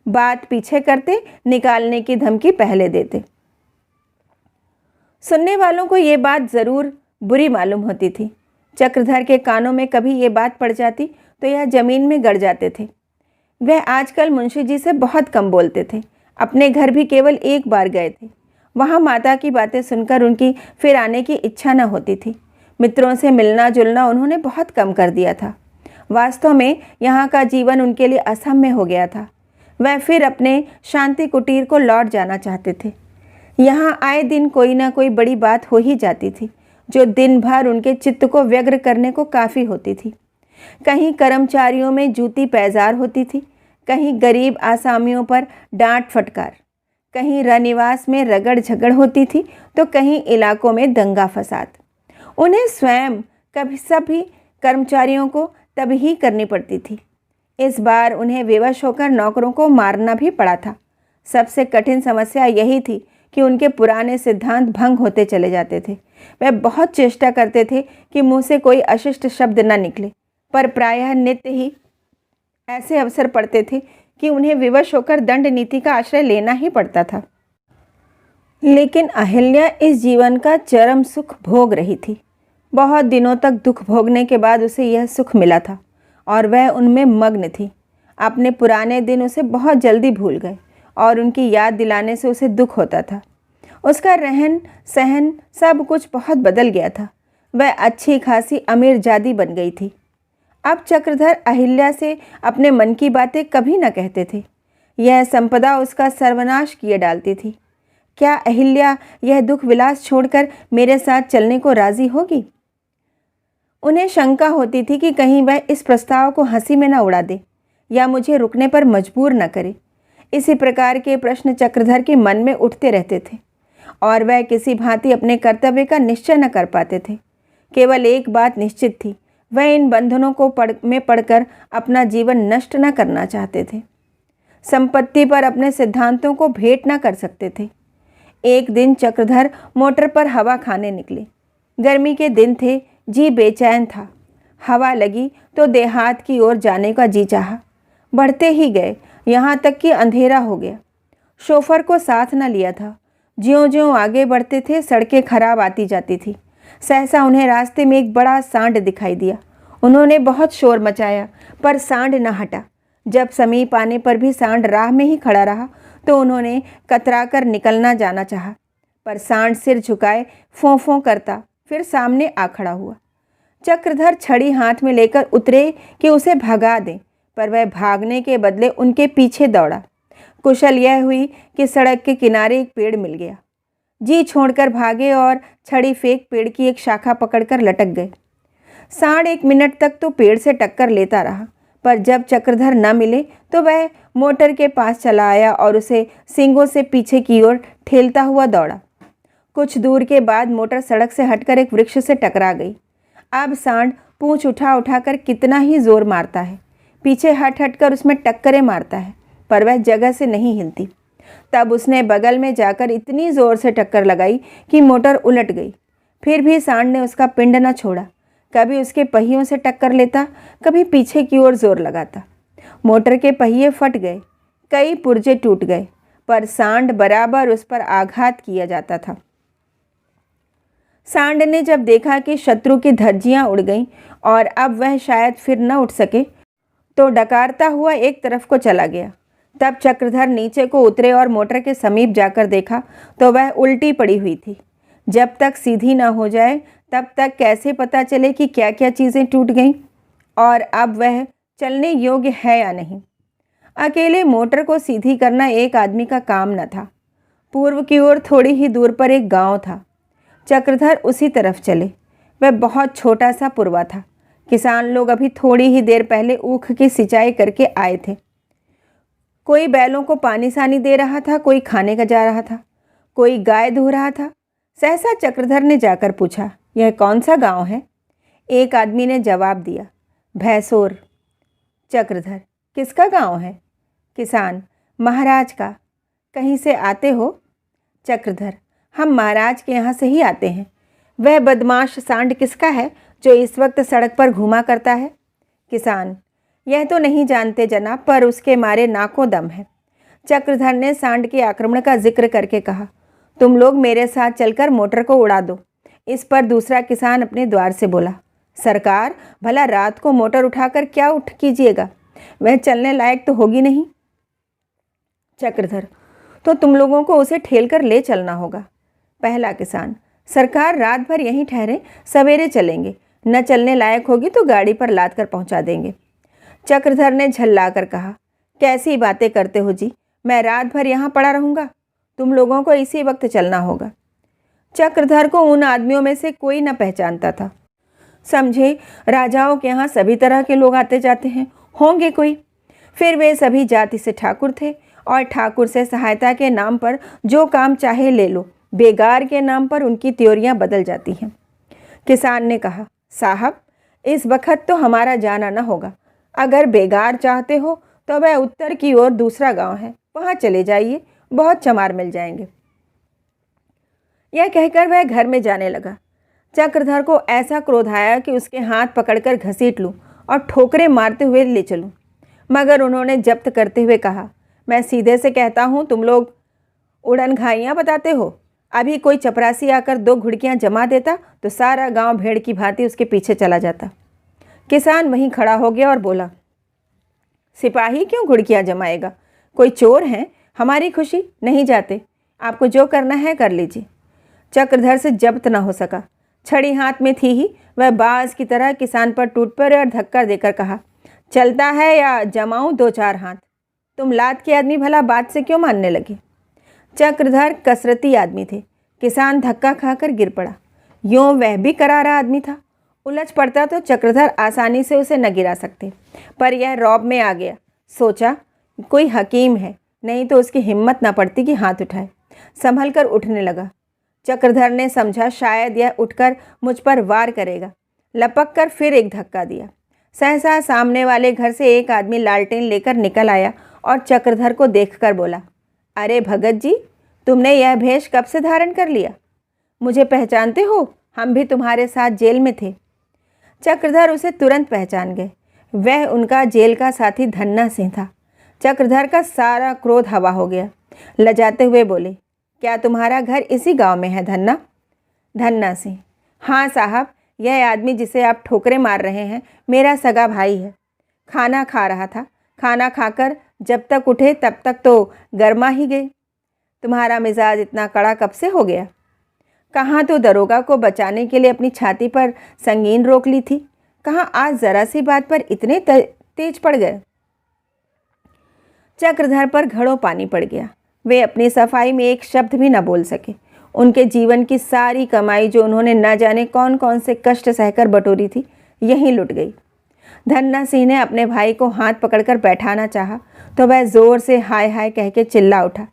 बात पीछे करते, निकालने की धमकी पहले देते। सुनने वालों को ये बात ज़रूर बुरी मालूम होती थी। चक्रधर के कानों में कभी ये बात पड़ जाती तो यह ज़मीन में गड़ जाते थे। वह आजकल मुंशी जी से बहुत कम बोलते थे। अपने घर भी केवल एक बार गए थे। वहाँ माता की बातें सुनकर उनकी फिर आने की इच्छा न होती थी। मित्रों से मिलना जुलना उन्होंने बहुत कम कर दिया था। वास्तव में यहाँ का जीवन उनके लिए असह्य हो गया था। वह फिर अपने शांति कुटीर को लौट जाना चाहते थे। यहाँ आए दिन कोई ना कोई बड़ी बात हो ही जाती थी, जो दिन भर उनके चित्त को व्यग्र करने को काफ़ी होती थी। कहीं कर्मचारियों में जूती पैजार होती थी, कहीं गरीब आसामियों पर डांट फटकार, कहीं रनिवास में रगड़ झगड़ होती थी तो कहीं इलाकों में दंगा फसाद। उन्हें स्वयं कभी सभी कर्मचारियों को तबही करनी पड़ती थी। इस बार उन्हें विवश होकर नौकरों को मारना भी पड़ा था। सबसे कठिन समस्या यही थी कि उनके पुराने सिद्धांत भंग होते चले जाते थे। वह बहुत चेष्टा करते थे कि मुंह से कोई अशिष्ट शब्द न निकले, पर प्रायः नित्य ही ऐसे अवसर पड़ते थे कि उन्हें विवश होकर दंड नीति का आश्रय लेना ही पड़ता था। लेकिन अहिल्या इस जीवन का चरम सुख भोग रही थी। बहुत दिनों तक दुख भोगने के बाद उसे यह सुख मिला था और वह उनमें मग्न थी। अपने पुराने दिन उसे बहुत जल्दी भूल गए और उनकी याद दिलाने से उसे दुख होता था। उसका रहन सहन सब कुछ बहुत बदल गया था। वह अच्छी खासी अमीर जादी बन गई थी। अब चक्रधर अहिल्या से अपने मन की बातें कभी न कहते थे। यह संपदा उसका सर्वनाश किए डालती थी। क्या अहिल्या यह दुख विलास छोड़कर मेरे साथ चलने को राजी होगी? उन्हें शंका होती थी कि कहीं वह इस प्रस्ताव को हंसी में न उड़ा दे या मुझे रुकने पर मजबूर न करे। इसी प्रकार के प्रश्न चक्रधर के मन में उठते रहते थे और वह किसी भांति अपने कर्तव्य का निश्चय न कर पाते थे। केवल एक बात निश्चित थी, वह इन बंधनों को पढ़कर अपना जीवन नष्ट न करना चाहते थे। संपत्ति पर अपने सिद्धांतों को भेंट न कर सकते थे। एक दिन चक्रधर मोटर पर हवा खाने निकले। गर्मी के दिन थे, जी बेचैन था। हवा लगी तो देहात की ओर जाने का जी चाहा। बढ़ते ही गए, यहाँ तक कि अंधेरा हो गया। शोफर को साथ न लिया था। ज्यों-ज्यों आगे बढ़ते थे सड़कें खराब आती जाती थी। सहसा उन्हें रास्ते में एक बड़ा सांड दिखाई दिया। उन्होंने बहुत शोर मचाया पर सांड न हटा। जब समीप आने पर भी सांड राह में ही खड़ा रहा तो उन्होंने कतराकर निकलना जाना चाहा, पर सांड सिर झुकाए फों फों करता फिर सामने आ खड़ा हुआ। चक्रधर छड़ी हाथ में लेकर उतरे कि उसे भगा दें, पर वह भागने के बदले उनके पीछे दौड़ा। कुशल यह हुई कि सड़क के किनारे एक पेड़ मिल गया। जी छोड़कर भागे और छड़ी फेंक पेड़ की एक शाखा पकड़कर लटक गए। सांड 1 मिनट तक तो पेड़ से टक्कर लेता रहा, पर जब चक्रधर न मिले तो वह मोटर के पास चला आया और उसे सींगों से पीछे की ओर ठेलता हुआ दौड़ा। कुछ दूर के बाद मोटर सड़क से हटकर एक वृक्ष से टकरा गई। अब सांड पूंछ उठा उठाकर कितना ही जोर मारता है, पीछे हट हट कर उसमें टक्करें मारता है, पर वह जगह से नहीं हिलती। तब उसने बगल में जाकर इतनी जोर से टक्कर लगाई कि मोटर उलट गई। फिर भी सांड ने उसका पिंड न छोड़ा। कभी उसके पहियों से टक्कर लेता, कभी पीछे की ओर जोर लगाता। मोटर के पहिए फट गए, कई पुर्जे टूट गए, पर सांड बराबर उस पर आघात किया जाता था। सांड ने जब देखा कि शत्रु की धज्जियां उड़ गईं और अब वह शायद फिर न उठ सके, तो डकारता हुआ एक तरफ को चला गया। तब चक्रधर नीचे को उतरे और मोटर के समीप जाकर देखा तो वह उल्टी पड़ी हुई थी। जब तक सीधी न हो जाए तब तक कैसे पता चले कि क्या क्या चीज़ें टूट गईं और अब वह चलने योग्य है या नहीं। अकेले मोटर को सीधी करना एक आदमी का काम न था। पूर्व की ओर थोड़ी ही दूर पर एक गांव था। चक्रधर उसी तरफ चले। वह बहुत छोटा सा पुरवा था। किसान लोग अभी थोड़ी ही देर पहले ऊख की सिंचाई करके आए थे। कोई बैलों को पानी सानी दे रहा था, कोई खाने का जा रहा था, कोई गाय धो रहा था। सहसा चक्रधर ने जाकर पूछा, यह कौन सा गांव है? एक आदमी ने जवाब दिया, भैंसोर। चक्रधर, किसका गांव है? किसान, महाराज का। कहीं से आते हो? चक्रधर, हम महाराज के यहाँ से ही आते हैं। वह बदमाश सांड किसका है जो इस वक्त सड़क पर घूमा करता है? किसान, यह तो नहीं जानते जनाब, पर उसके मारे नाकों दम है। चक्रधर ने सांड के आक्रमण का जिक्र करके कहा, तुम लोग मेरे साथ चलकर मोटर को उड़ा दो। इस पर दूसरा किसान अपने द्वार से बोला, सरकार, भला रात को मोटर उठाकर क्या उठ कीजिएगा? वह चलने लायक तो होगी नहीं। चक्रधर, तो तुम लोगों को उसे ठेल कर ले चलना होगा। पहला किसान, सरकार, रात भर यहीं ठहरे, सवेरे चलेंगे। न चलने लायक होगी तो गाड़ी पर लाद कर पहुंचा देंगे। चक्रधर ने झल्ला कर कहा, कैसी बातें करते हो जी, मैं रात भर यहाँ पड़ा रहूँगा? तुम लोगों को इसी वक्त चलना होगा। चक्रधर को उन आदमियों में से कोई न पहचानता था। समझे, राजाओं के यहाँ सभी तरह के लोग आते जाते हैं, होंगे कोई। फिर वे सभी जाति से ठाकुर थे और ठाकुर से सहायता के नाम पर जो काम चाहे ले लो, बेगार के नाम पर उनकी त्योरियां बदल जाती हैं। किसान ने कहा, साहब, इस वक्त तो हमारा जाना न होगा। अगर बेगार चाहते हो तो वह उत्तर की ओर दूसरा गांव है, वहां चले जाइए, बहुत चमार मिल जाएंगे। यह कहकर वह घर में जाने लगा। चक्रधर को ऐसा क्रोध आया कि उसके हाथ पकड़कर घसीट लूं और ठोकरें मारते हुए ले चलूं, मगर उन्होंने जब्त करते हुए कहा, मैं सीधे से कहता हूं, तुम लोग उड़न घाइयाँ बताते हो। अभी कोई चपरासी आकर 2 घुड़कियाँ जमा देता तो सारा गांव भेड़ की भांति उसके पीछे चला जाता। किसान वहीं खड़ा हो गया और बोला, सिपाही क्यों घुड़कियाँ जमाएगा? कोई चोर हैं? हमारी खुशी, नहीं जाते। आपको जो करना है कर लीजिए। चक्रधर से जब्त न हो सका। छड़ी हाथ में थी ही, वह बाज की तरह किसान पर टूट पड़े और धक्का देकर कहा, चलता है या जमाऊं 2-4 हाथ? तुम लात के आदमी, भला बात से क्यों मानने लगे? चक्रधर कसरती आदमी थे। किसान धक्का खाकर गिर पड़ा। यूँ वह भी करारा आदमी था। उलझ पड़ता तो चक्रधर आसानी से उसे न गिरा सकते, पर यह रौब में आ गया। सोचा, कोई हकीम है, नहीं तो उसकी हिम्मत न पड़ती कि हाथ उठाए। संभल कर उठने लगा। चक्रधर ने समझा शायद यह उठकर मुझ पर वार करेगा। लपक कर फिर एक धक्का दिया। सहसा सामने वाले घर से एक आदमी लालटेन लेकर निकल आया और चक्रधर को देखकर बोला, अरे भगत जी, तुमने यह भेष कब से धारण कर लिया? मुझे पहचानते हो? हम भी तुम्हारे साथ जेल में थे। चक्रधर उसे तुरंत पहचान गए। वह उनका जेल का साथी धन्ना सिंह था। चक्रधर का सारा क्रोध हवा हो गया। लजाते हुए बोले, क्या तुम्हारा घर इसी गांव में है धन्ना? धन्ना सिंह, हाँ साहब, यह आदमी जिसे आप ठोकरें मार रहे हैं मेरा सगा भाई है। खाना खा रहा था। खाना खाकर जब तक उठे तब तक तो गर्मा ही गए। तुम्हारा मिजाज इतना कड़ा कब से हो गया? कहाँ तो दरोगा को बचाने के लिए अपनी छाती पर संगीन रोक ली थी, कहाँ आज जरा सी बात पर इतने तेज पड़ गए। चक्रधर पर घड़ों पानी पड़ गया। वे अपनी सफाई में एक शब्द भी न बोल सके। उनके जीवन की सारी कमाई जो उन्होंने न जाने कौन कौन से कष्ट सहकर बटोरी थी, यहीं लुट गई। धन्ना सिंह ने अपने भाई को हाथ पकड़कर बैठाना चाहा तो वह जोर से हाय हाय कह के चिल्ला उठा।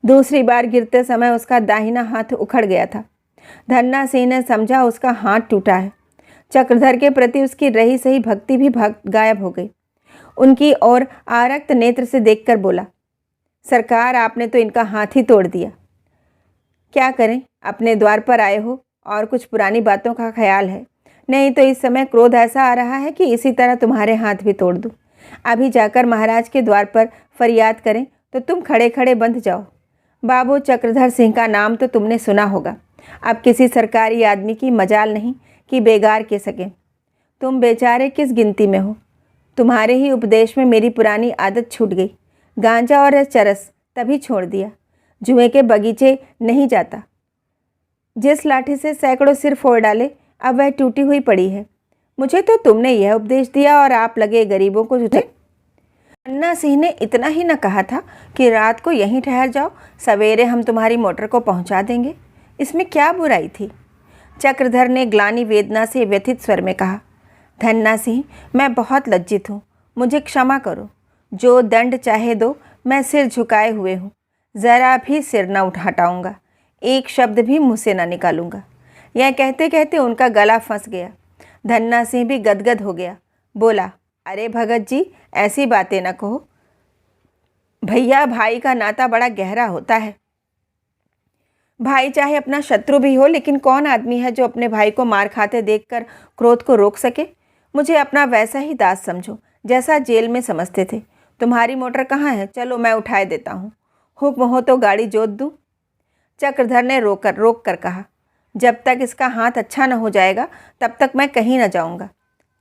दूसरी बार गिरते समय उसका दाहिना हाथ उखड़ गया था। धन्ना सिंह ने समझा उसका हाथ टूटा है। चक्रधर के प्रति उसकी रही सही भक्ति भी गायब हो गई। उनकी ओर आरक्त नेत्र से देखकर बोला, सरकार, आपने तो इनका हाथ ही तोड़ दिया। क्या करें, अपने द्वार पर आए हो और कुछ पुरानी बातों का ख्याल है, नहीं तो इस समय क्रोध ऐसा आ रहा है कि इसी तरह तुम्हारे हाथ भी तोड़ दूं। अभी जाकर महाराज के द्वार पर फरियाद करें तो तुम खड़े खड़े बंध जाओ। बाबू चक्रधर सिंह का नाम तो तुमने सुना होगा। अब किसी सरकारी आदमी की मजाल नहीं कि बेगार के सकें। तुम बेचारे किस गिनती में हो। तुम्हारे ही उपदेश में मेरी पुरानी आदत छूट गई। गांजा और चरस तभी छोड़ दिया। जुए के बगीचे नहीं जाता। जिस लाठी से सैकड़ों सिर फोड़ डाले, अब वह टूटी हुई पड़ी है। मुझे तो तुमने यह उपदेश दिया और आप लगे गरीबों को जुटे। अन्ना सिंह ने इतना ही न कहा था कि रात को यहीं ठहर जाओ, सवेरे हम तुम्हारी मोटर को पहुंचा देंगे। इसमें क्या बुराई थी? चक्रधर ने ग्लानि वेदना से व्यथित स्वर में कहा, धन्ना सिंह, मैं बहुत लज्जित हूँ, मुझे क्षमा करो। जो दंड चाहे दो, मैं सिर झुकाए हुए हूँ। ज़रा भी सिर न हटाऊँगा, एक शब्द भी मुँह से न निकालूंगा। यह कहते कहते उनका गला फंस गया। धन्ना सिंह भी गदगद हो गया। बोला, अरे भगत जी, ऐसी बातें न कहो। भैया भाई का नाता बड़ा गहरा होता है। भाई चाहे अपना शत्रु भी हो, लेकिन कौन आदमी है जो अपने भाई को मार खाते देखकर क्रोध को रोक सके। मुझे अपना वैसा ही दास समझो जैसा जेल में समझते थे। तुम्हारी मोटर कहाँ है? चलो मैं उठाए देता हूँ। हुक्म हो तो गाड़ी जोत दूँ? चक्रधर ने रोक कर कहा, जब तक इसका हाथ अच्छा न हो जाएगा तब तक मैं कहीं न जाऊँगा।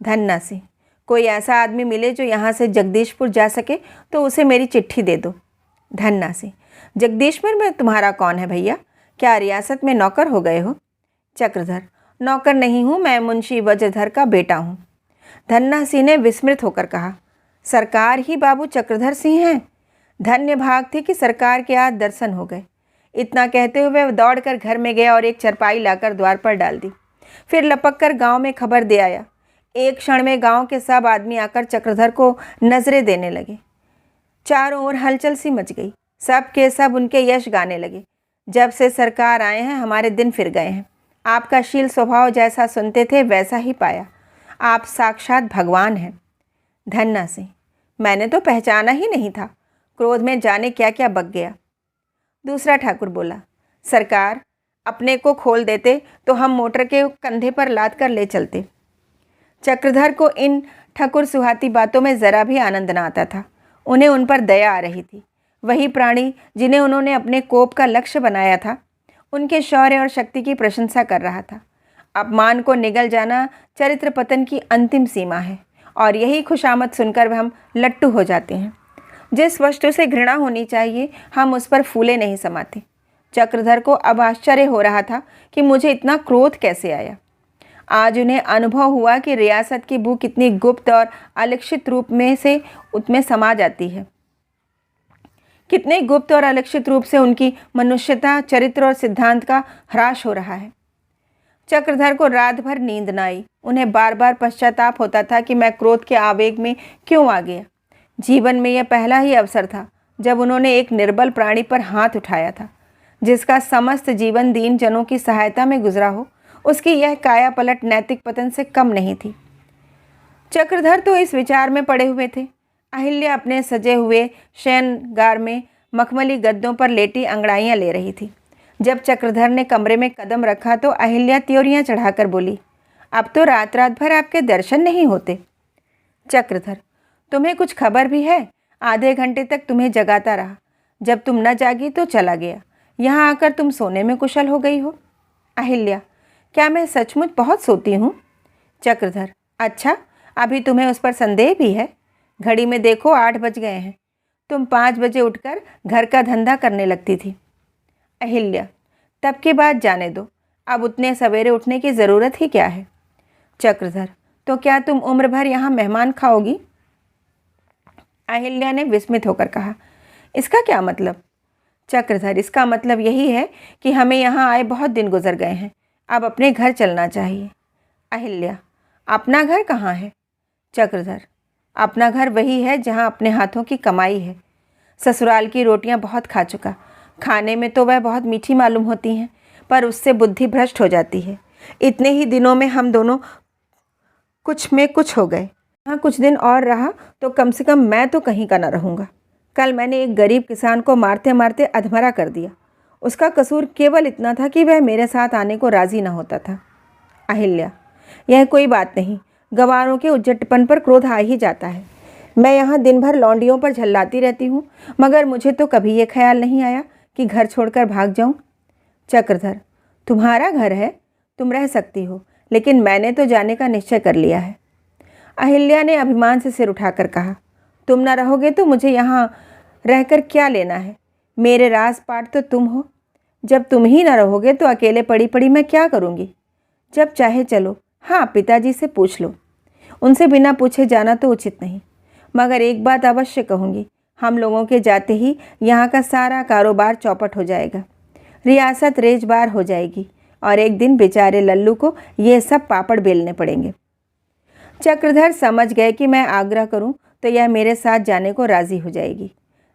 धन्ना सिंह, कोई ऐसा आदमी मिले जो यहाँ से जगदीशपुर जा सके तो उसे मेरी चिट्ठी दे दो। धन्ना सिंह, जगदीशपुर में तुम्हारा कौन है भैया? क्या रियासत में नौकर हो गए हो? चक्रधर, नौकर नहीं हूँ, मैं मुंशी वज्रधर का बेटा हूँ। धन्ना सिंह ने विस्मृत होकर कहा, सरकार ही बाबू चक्रधर सिंह हैं। धन्य भाग थी कि सरकार के आज दर्शन हो गए। इतना कहते हुए वह दौड़कर घर में गया और एक चरपाई लाकर द्वार पर डाल दी। फिर लपक कर गाँव में खबर दे आया। एक क्षण में गांव के सब आदमी आकर चक्रधर को नजरें देने लगे। चारों ओर हलचल सी मच गई। सब के सब उनके यश गाने लगे। जब से सरकार आए हैं हमारे दिन फिर गए हैं। आपका शील स्वभाव जैसा सुनते थे वैसा ही पाया। आप साक्षात भगवान हैं। धन्ना सिंह, मैंने तो पहचाना ही नहीं था। क्रोध में जाने क्या क्या बक गया। दूसरा ठाकुर बोला, सरकार अपने को खोल देते तो हम मोटर के कंधे पर लाद कर ले चलते। चक्रधर को इन ठकुर सुहाती बातों में ज़रा भी आनंद न आता था। उन्हें उन पर दया आ रही थी। वही प्राणी जिन्हें उन्होंने अपने कोप का लक्ष्य बनाया था, उनके शौर्य और शक्ति की प्रशंसा कर रहा था। अपमान को निगल जाना चरित्र पतन की अंतिम सीमा है और यही खुशामद सुनकर हम लट्टू हो जाते हैं। जिस वस्तु से घृणा होनी चाहिए हम उस पर फूले नहीं समाते। चक्रधर को अब आश्चर्य हो रहा था कि मुझे इतना क्रोध कैसे आया। आज उन्हें अनुभव हुआ कि रियासत की बू कितनी गुप्त और अलक्षित रूप में से उसमें समा जाती है। कितने गुप्त और अलक्षित रूप से उनकी मनुष्यता, चरित्र और सिद्धांत का ह्रास हो रहा है। चक्रधर को रात भर नींद न आई। उन्हें बार बार पश्चाताप होता था कि मैं क्रोध के आवेग में क्यों आ गया। जीवन में यह पहला ही अवसर था जब उन्होंने एक निर्बल प्राणी पर हाथ उठाया था। जिसका समस्त जीवन दीन जनों की सहायता में गुजरा हो, उसकी यह काया पलट नैतिक पतन से कम नहीं थी। चक्रधर तो इस विचार में पड़े हुए थे। अहिल्या अपने सजे हुए शयनगार में मखमली गद्दों पर लेटी अंगड़ाइयाँ ले रही थी। जब चक्रधर ने कमरे में कदम रखा तो अहिल्या त्योरियाँ चढ़ाकर बोली, अब तो रात रात भर आपके दर्शन नहीं होते। चक्रधर, तुम्हें कुछ खबर भी है? आधे घंटे तक तुम्हें जगाता रहा। जब तुम न जागी तो चला गया। यहाँ आकर तुम सोने में कुशल हो गई हो। अहिल्या, क्या मैं सचमुच बहुत सोती हूँ? चक्रधर, अच्छा, अभी तुम्हें उस पर संदेह भी है? घड़ी में देखो 8 बज गए हैं। तुम 5 बजे उठकर घर का धंधा करने लगती थी। अहिल्या, तब की बात जाने दो, अब उतने सवेरे उठने की ज़रूरत ही क्या है? चक्रधर, तो क्या तुम उम्र भर यहाँ मेहमान खाओगी? अहिल्या ने विस्मित होकर कहा, इसका क्या मतलब? चक्रधर, इसका मतलब यही है कि हमें यहाँ आए बहुत दिन गुजर गए हैं, अब अपने घर चलना चाहिए। अहिल्या, अपना घर कहाँ है? चक्रधर, अपना घर वही है जहाँ अपने हाथों की कमाई है। ससुराल की रोटियाँ बहुत खा चुका। खाने में तो वह बहुत मीठी मालूम होती हैं, पर उससे बुद्धि भ्रष्ट हो जाती है। इतने ही दिनों में हम दोनों कुछ में कुछ हो गए। यहाँ कुछ दिन और रहा तो कम से कम मैं तो कहीं का न रहूँगा। कल मैंने एक गरीब किसान को मारते मारते अधमरा कर दिया। उसका कसूर केवल इतना था कि वह मेरे साथ आने को राज़ी न होता था। अहिल्या, यह कोई बात नहीं, गंवारों के उज्जटपन पर क्रोध आ ही जाता है। मैं यहाँ दिन भर लौंडियों पर झल्लाती रहती हूँ, मगर मुझे तो कभी ये ख्याल नहीं आया कि घर छोड़कर भाग जाऊँ। चक्रधर, तुम्हारा घर है, तुम रह सकती हो, लेकिन मैंने तो जाने का निश्चय कर लिया है। अहिल्या ने अभिमान से सिर उठाकर कहा, तुम ना रहोगे तो मुझे यहाँ रहकर क्या लेना है? मेरे राज पाट तो तुम हो। जब तुम ही ना रहोगे तो अकेले पड़ी पड़ी मैं क्या करूँगी? जब चाहे चलो। हाँ, पिताजी से पूछ लो। उनसे बिना पूछे जाना तो उचित नहीं, मगर एक बात अवश्य कहूँगी, हम लोगों के जाते ही यहाँ का सारा कारोबार चौपट हो जाएगा, रियासत रेजबार हो जाएगी और एक दिन बेचारे लल्लू को ये सब पापड़ बेलने पड़ेंगे। चक्रधर समझ गए कि मैं आग्रह करूं तो यह मेरे साथ जाने को राजी हो जाएगी।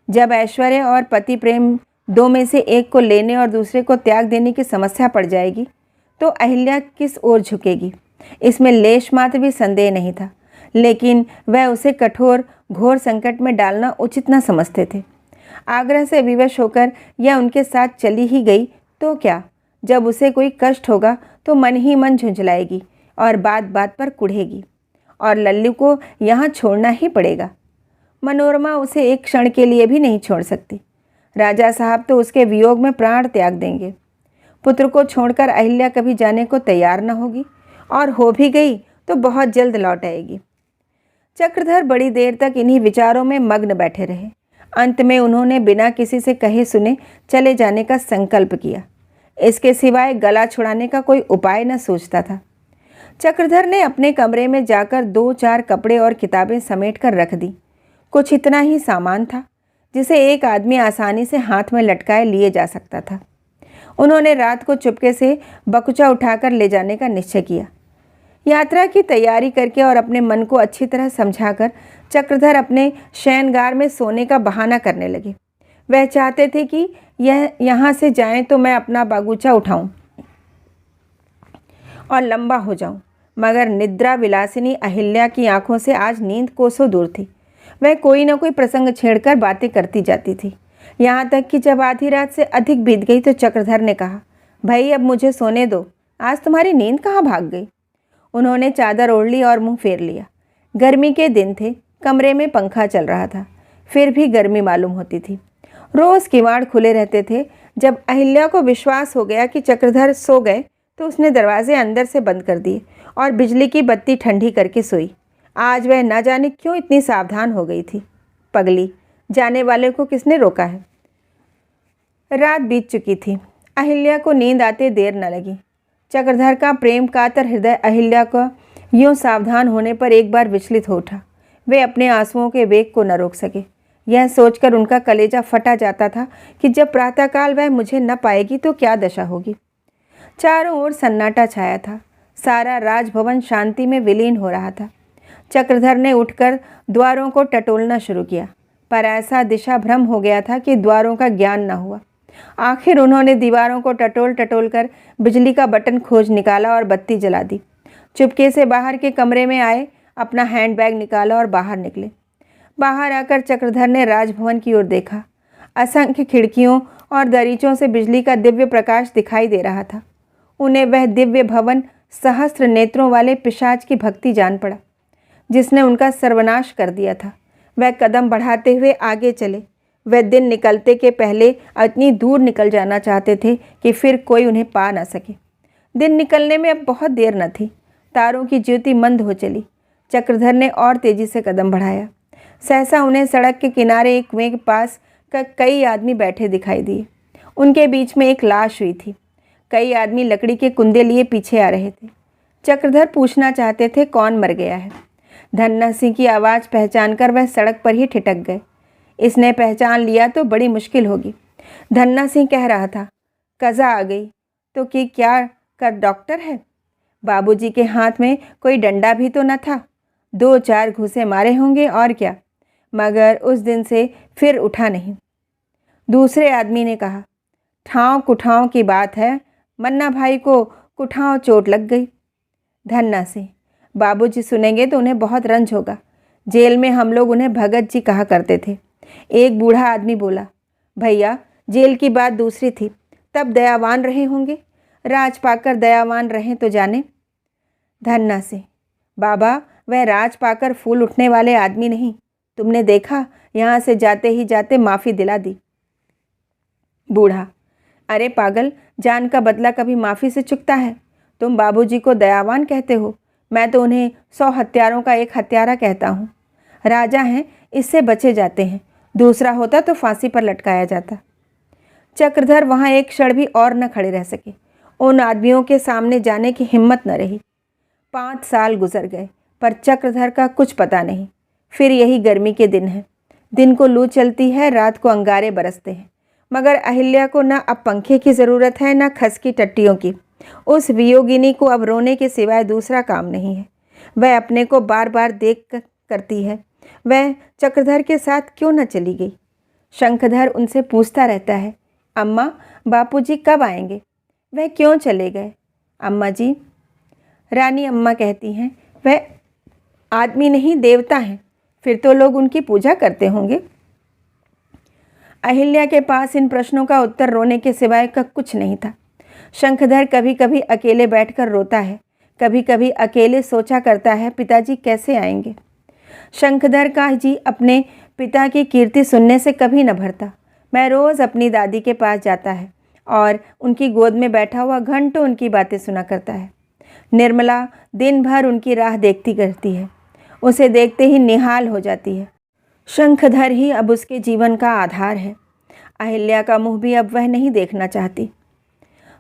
जब ऐश्वर्य और पति प्रेम दो में से एक को लेने और दूसरे को त्याग देने की समस्या पड़ जाएगी तो अहिल्या किस ओर झुकेगी, इसमें लेश मात्र भी संदेह नहीं था। लेकिन वह उसे कठोर घोर संकट में डालना उचित न समझते थे। आग्रह से विवश होकर यह उनके साथ चली ही गई तो क्या, जब उसे कोई कष्ट होगा तो मन ही मन झुंझलाएगी और बात बात पर कुढ़ेगी और लल्लू को यहाँ छोड़ना ही पड़ेगा। मनोरमा उसे एक क्षण के लिए भी नहीं छोड़ सकती। राजा साहब तो उसके वियोग में प्राण त्याग देंगे। पुत्र को छोड़कर अहिल्या कभी जाने को तैयार न होगी और हो भी गई तो बहुत जल्द लौट आएगी। चक्रधर बड़ी देर तक इन्हीं विचारों में मग्न बैठे रहे। अंत में उन्होंने बिना किसी से कहे सुने चले जाने का संकल्प किया। इसके सिवाय गला छुड़ाने का कोई उपाय न सोचता था। चक्रधर ने अपने कमरे में जाकर 2-4 कपड़े और किताबें समेट कर रख दी। कुछ इतना ही सामान था जिसे एक आदमी आसानी से हाथ में लटकाए लिए जा सकता था। उन्होंने रात को चुपके से बकुचा उठाकर ले जाने का निश्चय किया। यात्रा की तैयारी करके और अपने मन को अच्छी तरह समझाकर चक्रधर अपने शयनगार में सोने का बहाना करने लगे। वह चाहते थे कि यह यहाँ से जाएं तो मैं अपना बागूचा उठाऊं और लंबा हो जाऊं, मगर निद्रा विलासिनी अहिल्या की आंखों से आज नींद कोसों दूर थी। वह कोई न कोई प्रसंग छेड़कर बातें करती जाती थी, यहाँ तक कि जब आधी रात से अधिक बीत गई तो चक्रधर ने कहा, भाई अब मुझे सोने दो, आज तुम्हारी नींद कहाँ भाग गई? उन्होंने चादर ओढ़ ली और मुंह फेर लिया। गर्मी के दिन थे, कमरे में पंखा चल रहा था, फिर भी गर्मी मालूम होती थी। रोज़ किवाड़ खुले रहते थे। जब अहिल्या को विश्वास हो गया कि चक्रधर सो गए तो उसने दरवाजे अंदर से बंद कर दिए और बिजली की बत्ती ठंडी करके सोई। आज वह न जाने क्यों इतनी सावधान हो गई थी। पगली, जाने वाले को किसने रोका है? रात बीत चुकी थी। अहिल्या को नींद आते देर न लगी। चक्रधर का प्रेम कातर हृदय अहिल्या का यूं सावधान होने पर एक बार विचलित हो उठा। वे अपने आंसुओं के वेग को न रोक सके। यह सोचकर उनका कलेजा फटा जाता था कि जब प्रातःकाल वह मुझे न पाएगी तो क्या दशा होगी। चारों ओर सन्नाटा छाया था। सारा राजभवन शांति में विलीन हो रहा था। चक्रधर ने उठकर द्वारों को टटोलना शुरू किया, पर ऐसा दिशा भ्रम हो गया था कि द्वारों का ज्ञान न हुआ। आखिर उन्होंने दीवारों को टटोल टटोल कर बिजली का बटन खोज निकाला और बत्ती जला दी। चुपके से बाहर के कमरे में आए, अपना हैंडबैग निकाला और बाहर निकले। बाहर आकर चक्रधर ने राजभवन की ओर देखा। असंख्य खिड़कियों और दरीचों से बिजली का दिव्य प्रकाश दिखाई दे रहा था। उन्हें वह दिव्य भवन सहस्त्र नेत्रों वाले पिशाच की भक्ति जान पड़ा जिसने उनका सर्वनाश कर दिया था। वह कदम बढ़ाते हुए आगे चले। वह दिन निकलते के पहले इतनी दूर निकल जाना चाहते थे कि फिर कोई उन्हें पा न सके। दिन निकलने में अब बहुत देर न थी। तारों की ज्योति मंद हो चली। चक्रधर ने और तेजी से कदम बढ़ाया। सहसा उन्हें सड़क के किनारे एक कुएं के पास कई आदमी बैठे दिखाई दिए। उनके बीच में एक लाश हुई थी। कई आदमी लकड़ी के कुंदे लिए पीछे आ रहे थे। चक्रधर पूछना चाहते थे कौन मर गया है। धन्ना सिंह की आवाज़ पहचानकर वह सड़क पर ही ठिठक गए। इसने पहचान लिया तो बड़ी मुश्किल होगी। धन्ना सिंह कह रहा था, कज़ा आ गई तो कि क्या कर डॉक्टर है? बाबूजी के हाथ में कोई डंडा भी तो न था। 2-4 घूंसे मारे होंगे और क्या, मगर उस दिन से फिर उठा नहीं। दूसरे आदमी ने कहा, ठाव कुठाव की बात है, मन्ना भाई को कुठाव चोट लग गई। धन्ना सिंह, बाबूजी सुनेंगे तो उन्हें बहुत रंज होगा। जेल में हम लोग उन्हें भगत जी कहा करते थे। एक बूढ़ा आदमी बोला, भैया जेल की बात दूसरी थी, तब दयावान रहे होंगे, राज पाकर दयावान रहें तो जाने। धन्ना सिंह, बाबा वह राज पाकर फूल उठने वाले आदमी नहीं, तुमने देखा यहाँ से जाते ही जाते माफ़ी दिला दी। बूढ़ा, अरे पागल, जान का बदला कभी माफ़ी से चुकता है? तुम बाबूजी को दयावान कहते हो, मैं तो उन्हें 100 हत्यारों का एक हत्यारा कहता हूँ। राजा हैं, इससे बचे जाते हैं, दूसरा होता तो फांसी पर लटकाया जाता। चक्रधर वहाँ एक क्षण भी और न खड़े रह सके। उन आदमियों के सामने जाने की हिम्मत न रही। 5 साल गुजर गए, पर चक्रधर का कुछ पता नहीं। फिर यही गर्मी के दिन हैं, दिन को लू चलती है, रात को अंगारे बरसते हैं, मगर अहिल्या को न अब पंखे की ज़रूरत है, न खस की टट्टियों की। उस वियोगिनी को अब रोने के सिवाय दूसरा काम नहीं है। वह अपने को बार बार देख करती है, वह चक्रधर के साथ क्यों न चली गई। शंखधर उनसे पूछता रहता है, अम्मा, बापूजी कब आएंगे? वह क्यों चले गए? अम्मा जी, रानी अम्मा कहती हैं, वह आदमी नहीं देवता हैं, फिर तो लोग उनकी पूजा करते होंगे। अहिल्या के पास इन प्रश्नों का उत्तर रोने के सिवाय का कुछ नहीं था। शंखधर कभी कभी अकेले बैठकर रोता है, कभी कभी अकेले सोचा करता है, पिताजी कैसे आएंगे। शंखधर का जी अपने पिता की कीर्ति सुनने से कभी न भरता। मैं रोज़ अपनी दादी के पास जाता है और उनकी गोद में बैठा हुआ घंटों उनकी बातें सुना करता है। निर्मला दिन भर उनकी राह देखती करती है, उसे देखते ही निहाल हो जाती है। शंखधर ही अब उसके जीवन का आधार है। अहिल्या का मुँह भी अब वह नहीं देखना चाहती।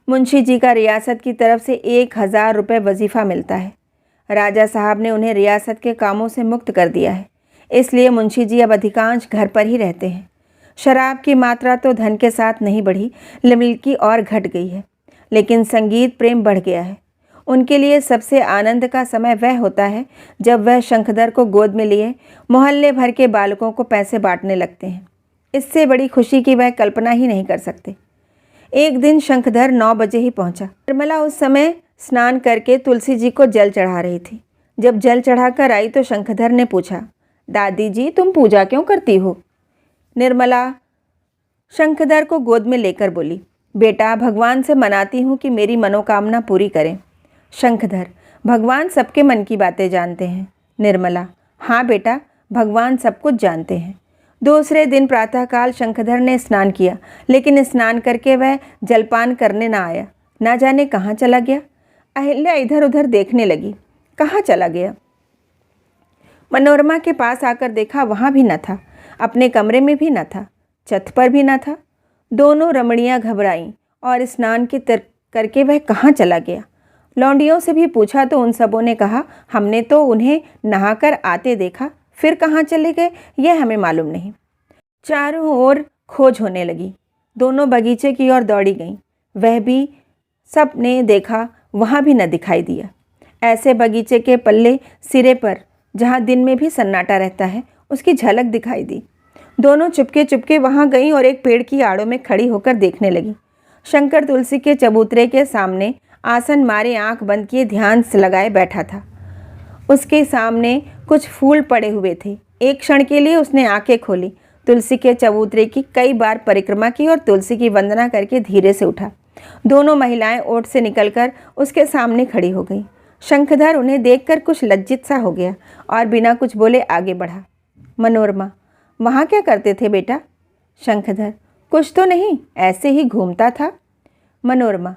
मुंशी जी का रियासत की तरफ से 1000 रुपये वजीफ़ा मिलता है। राजा साहब ने उन्हें रियासत के कामों से मुक्त कर दिया है, इसलिए मुंशी जी अब अधिकांश घर पर ही रहते हैं। शराब की मात्रा तो धन के साथ नहीं बढ़ी, बल्कि और घट गई है, लेकिन संगीत प्रेम बढ़ गया है। उनके लिए सबसे आनंद का समय वह होता है जब वह शंखधर को गोद में लिए मोहल्ले भर के बालकों को पैसे बांटने लगते हैं। इससे बड़ी खुशी की वह कल्पना ही नहीं कर सकते। एक दिन शंखधर 9 बजे ही पहुंचा। निर्मला उस समय स्नान करके तुलसी जी को जल चढ़ा रही थी। जब जल चढ़ाकर आई तो शंखधर ने पूछा, दादी जी, तुम पूजा क्यों करती हो? निर्मला शंखधर को गोद में लेकर बोली, बेटा, भगवान से मनाती हूँ कि मेरी मनोकामना पूरी करें। शंखधर, भगवान सबके मन की बातें जानते हैं। निर्मला, हाँ बेटा, भगवान सब कुछ जानते हैं। दूसरे दिन प्रातःकाल शंखधर ने स्नान किया, लेकिन स्नान करके वह जलपान करने न आया। ना जाने कहाँ चला गया। अहिल्या इधर उधर देखने लगी, कहाँ चला गया। मनोरमा के पास आकर देखा, वहाँ भी न था, अपने कमरे में भी न था, छत पर भी न था। दोनों रमणियाँ घबराईं और स्नान के करके वह कहाँ चला गया। लौंडियों से भी पूछा तो उन सबों ने कहा, हमने तो उन्हें नहाकर आते देखा, फिर कहाँ चले गए यह हमें मालूम नहीं। चारों ओर खोज होने लगी। दोनों बगीचे की ओर दौड़ी गईं। वह भी सब ने देखा, वहाँ भी न दिखाई दिया। ऐसे बगीचे के पल्ले सिरे पर, जहाँ दिन में भी सन्नाटा रहता है, उसकी झलक दिखाई दी। दोनों चुपके चुपके वहाँ गईं और एक पेड़ की आड़ों में खड़ी होकर देखने लगी। शंकर तुलसी के चबूतरे के सामने आसन मारे आंख बंद किए ध्यान से लगाए बैठा था। उसके सामने कुछ फूल पड़े हुए थे। एक क्षण के लिए उसने आंखें खोली, तुलसी के चबूतरे की कई बार परिक्रमा की और तुलसी की वंदना करके धीरे से उठा। दोनों महिलाएं ओट से निकलकर उसके सामने खड़ी हो गईं। शंखधर उन्हें देखकर कुछ लज्जित सा हो गया और बिना कुछ बोले आगे बढ़ा। मनोरमा, वहाँ क्या करते थे बेटा? शंखधर, कुछ तो नहीं, ऐसे ही घूमता था। मनोरमा,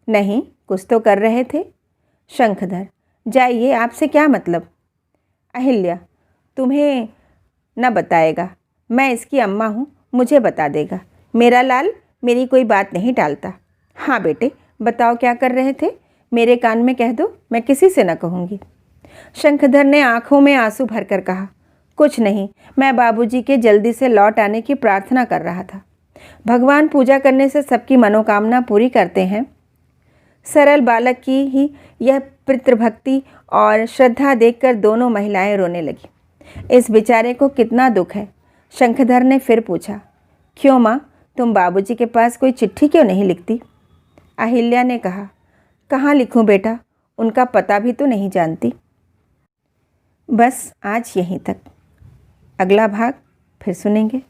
नहीं, कुछ तो कर रहे थे। शंखधर, जाइए, आपसे क्या मतलब? अहिल्या, तुम्हें न बताएगा, मैं इसकी अम्मा हूँ, मुझे बता देगा। मेरा लाल मेरी कोई बात नहीं टालता। हाँ बेटे, बताओ क्या कर रहे थे? मेरे कान में कह दो, मैं किसी से न कहूँगी। शंखधर ने आंखों में आंसू भरकर कहा, कुछ नहीं, मैं बाबूजी के जल्दी से लौट आने की प्रार्थना कर रहा था। भगवान पूजा करने से सबकी मनोकामना पूरी करते हैं। सरल बालक की ही यह पितृभक्ति और श्रद्धा देखकर दोनों महिलाएं रोने लगी। इस बेचारे को कितना दुख है। शंखधर ने फिर पूछा, क्यों माँ, तुम बाबूजी के पास कोई चिट्ठी क्यों नहीं लिखती? अहिल्या ने कहा, कहाँ लिखूं बेटा, उनका पता भी तो नहीं जानती। बस आज यहीं तक। अगला भाग फिर सुनेंगे।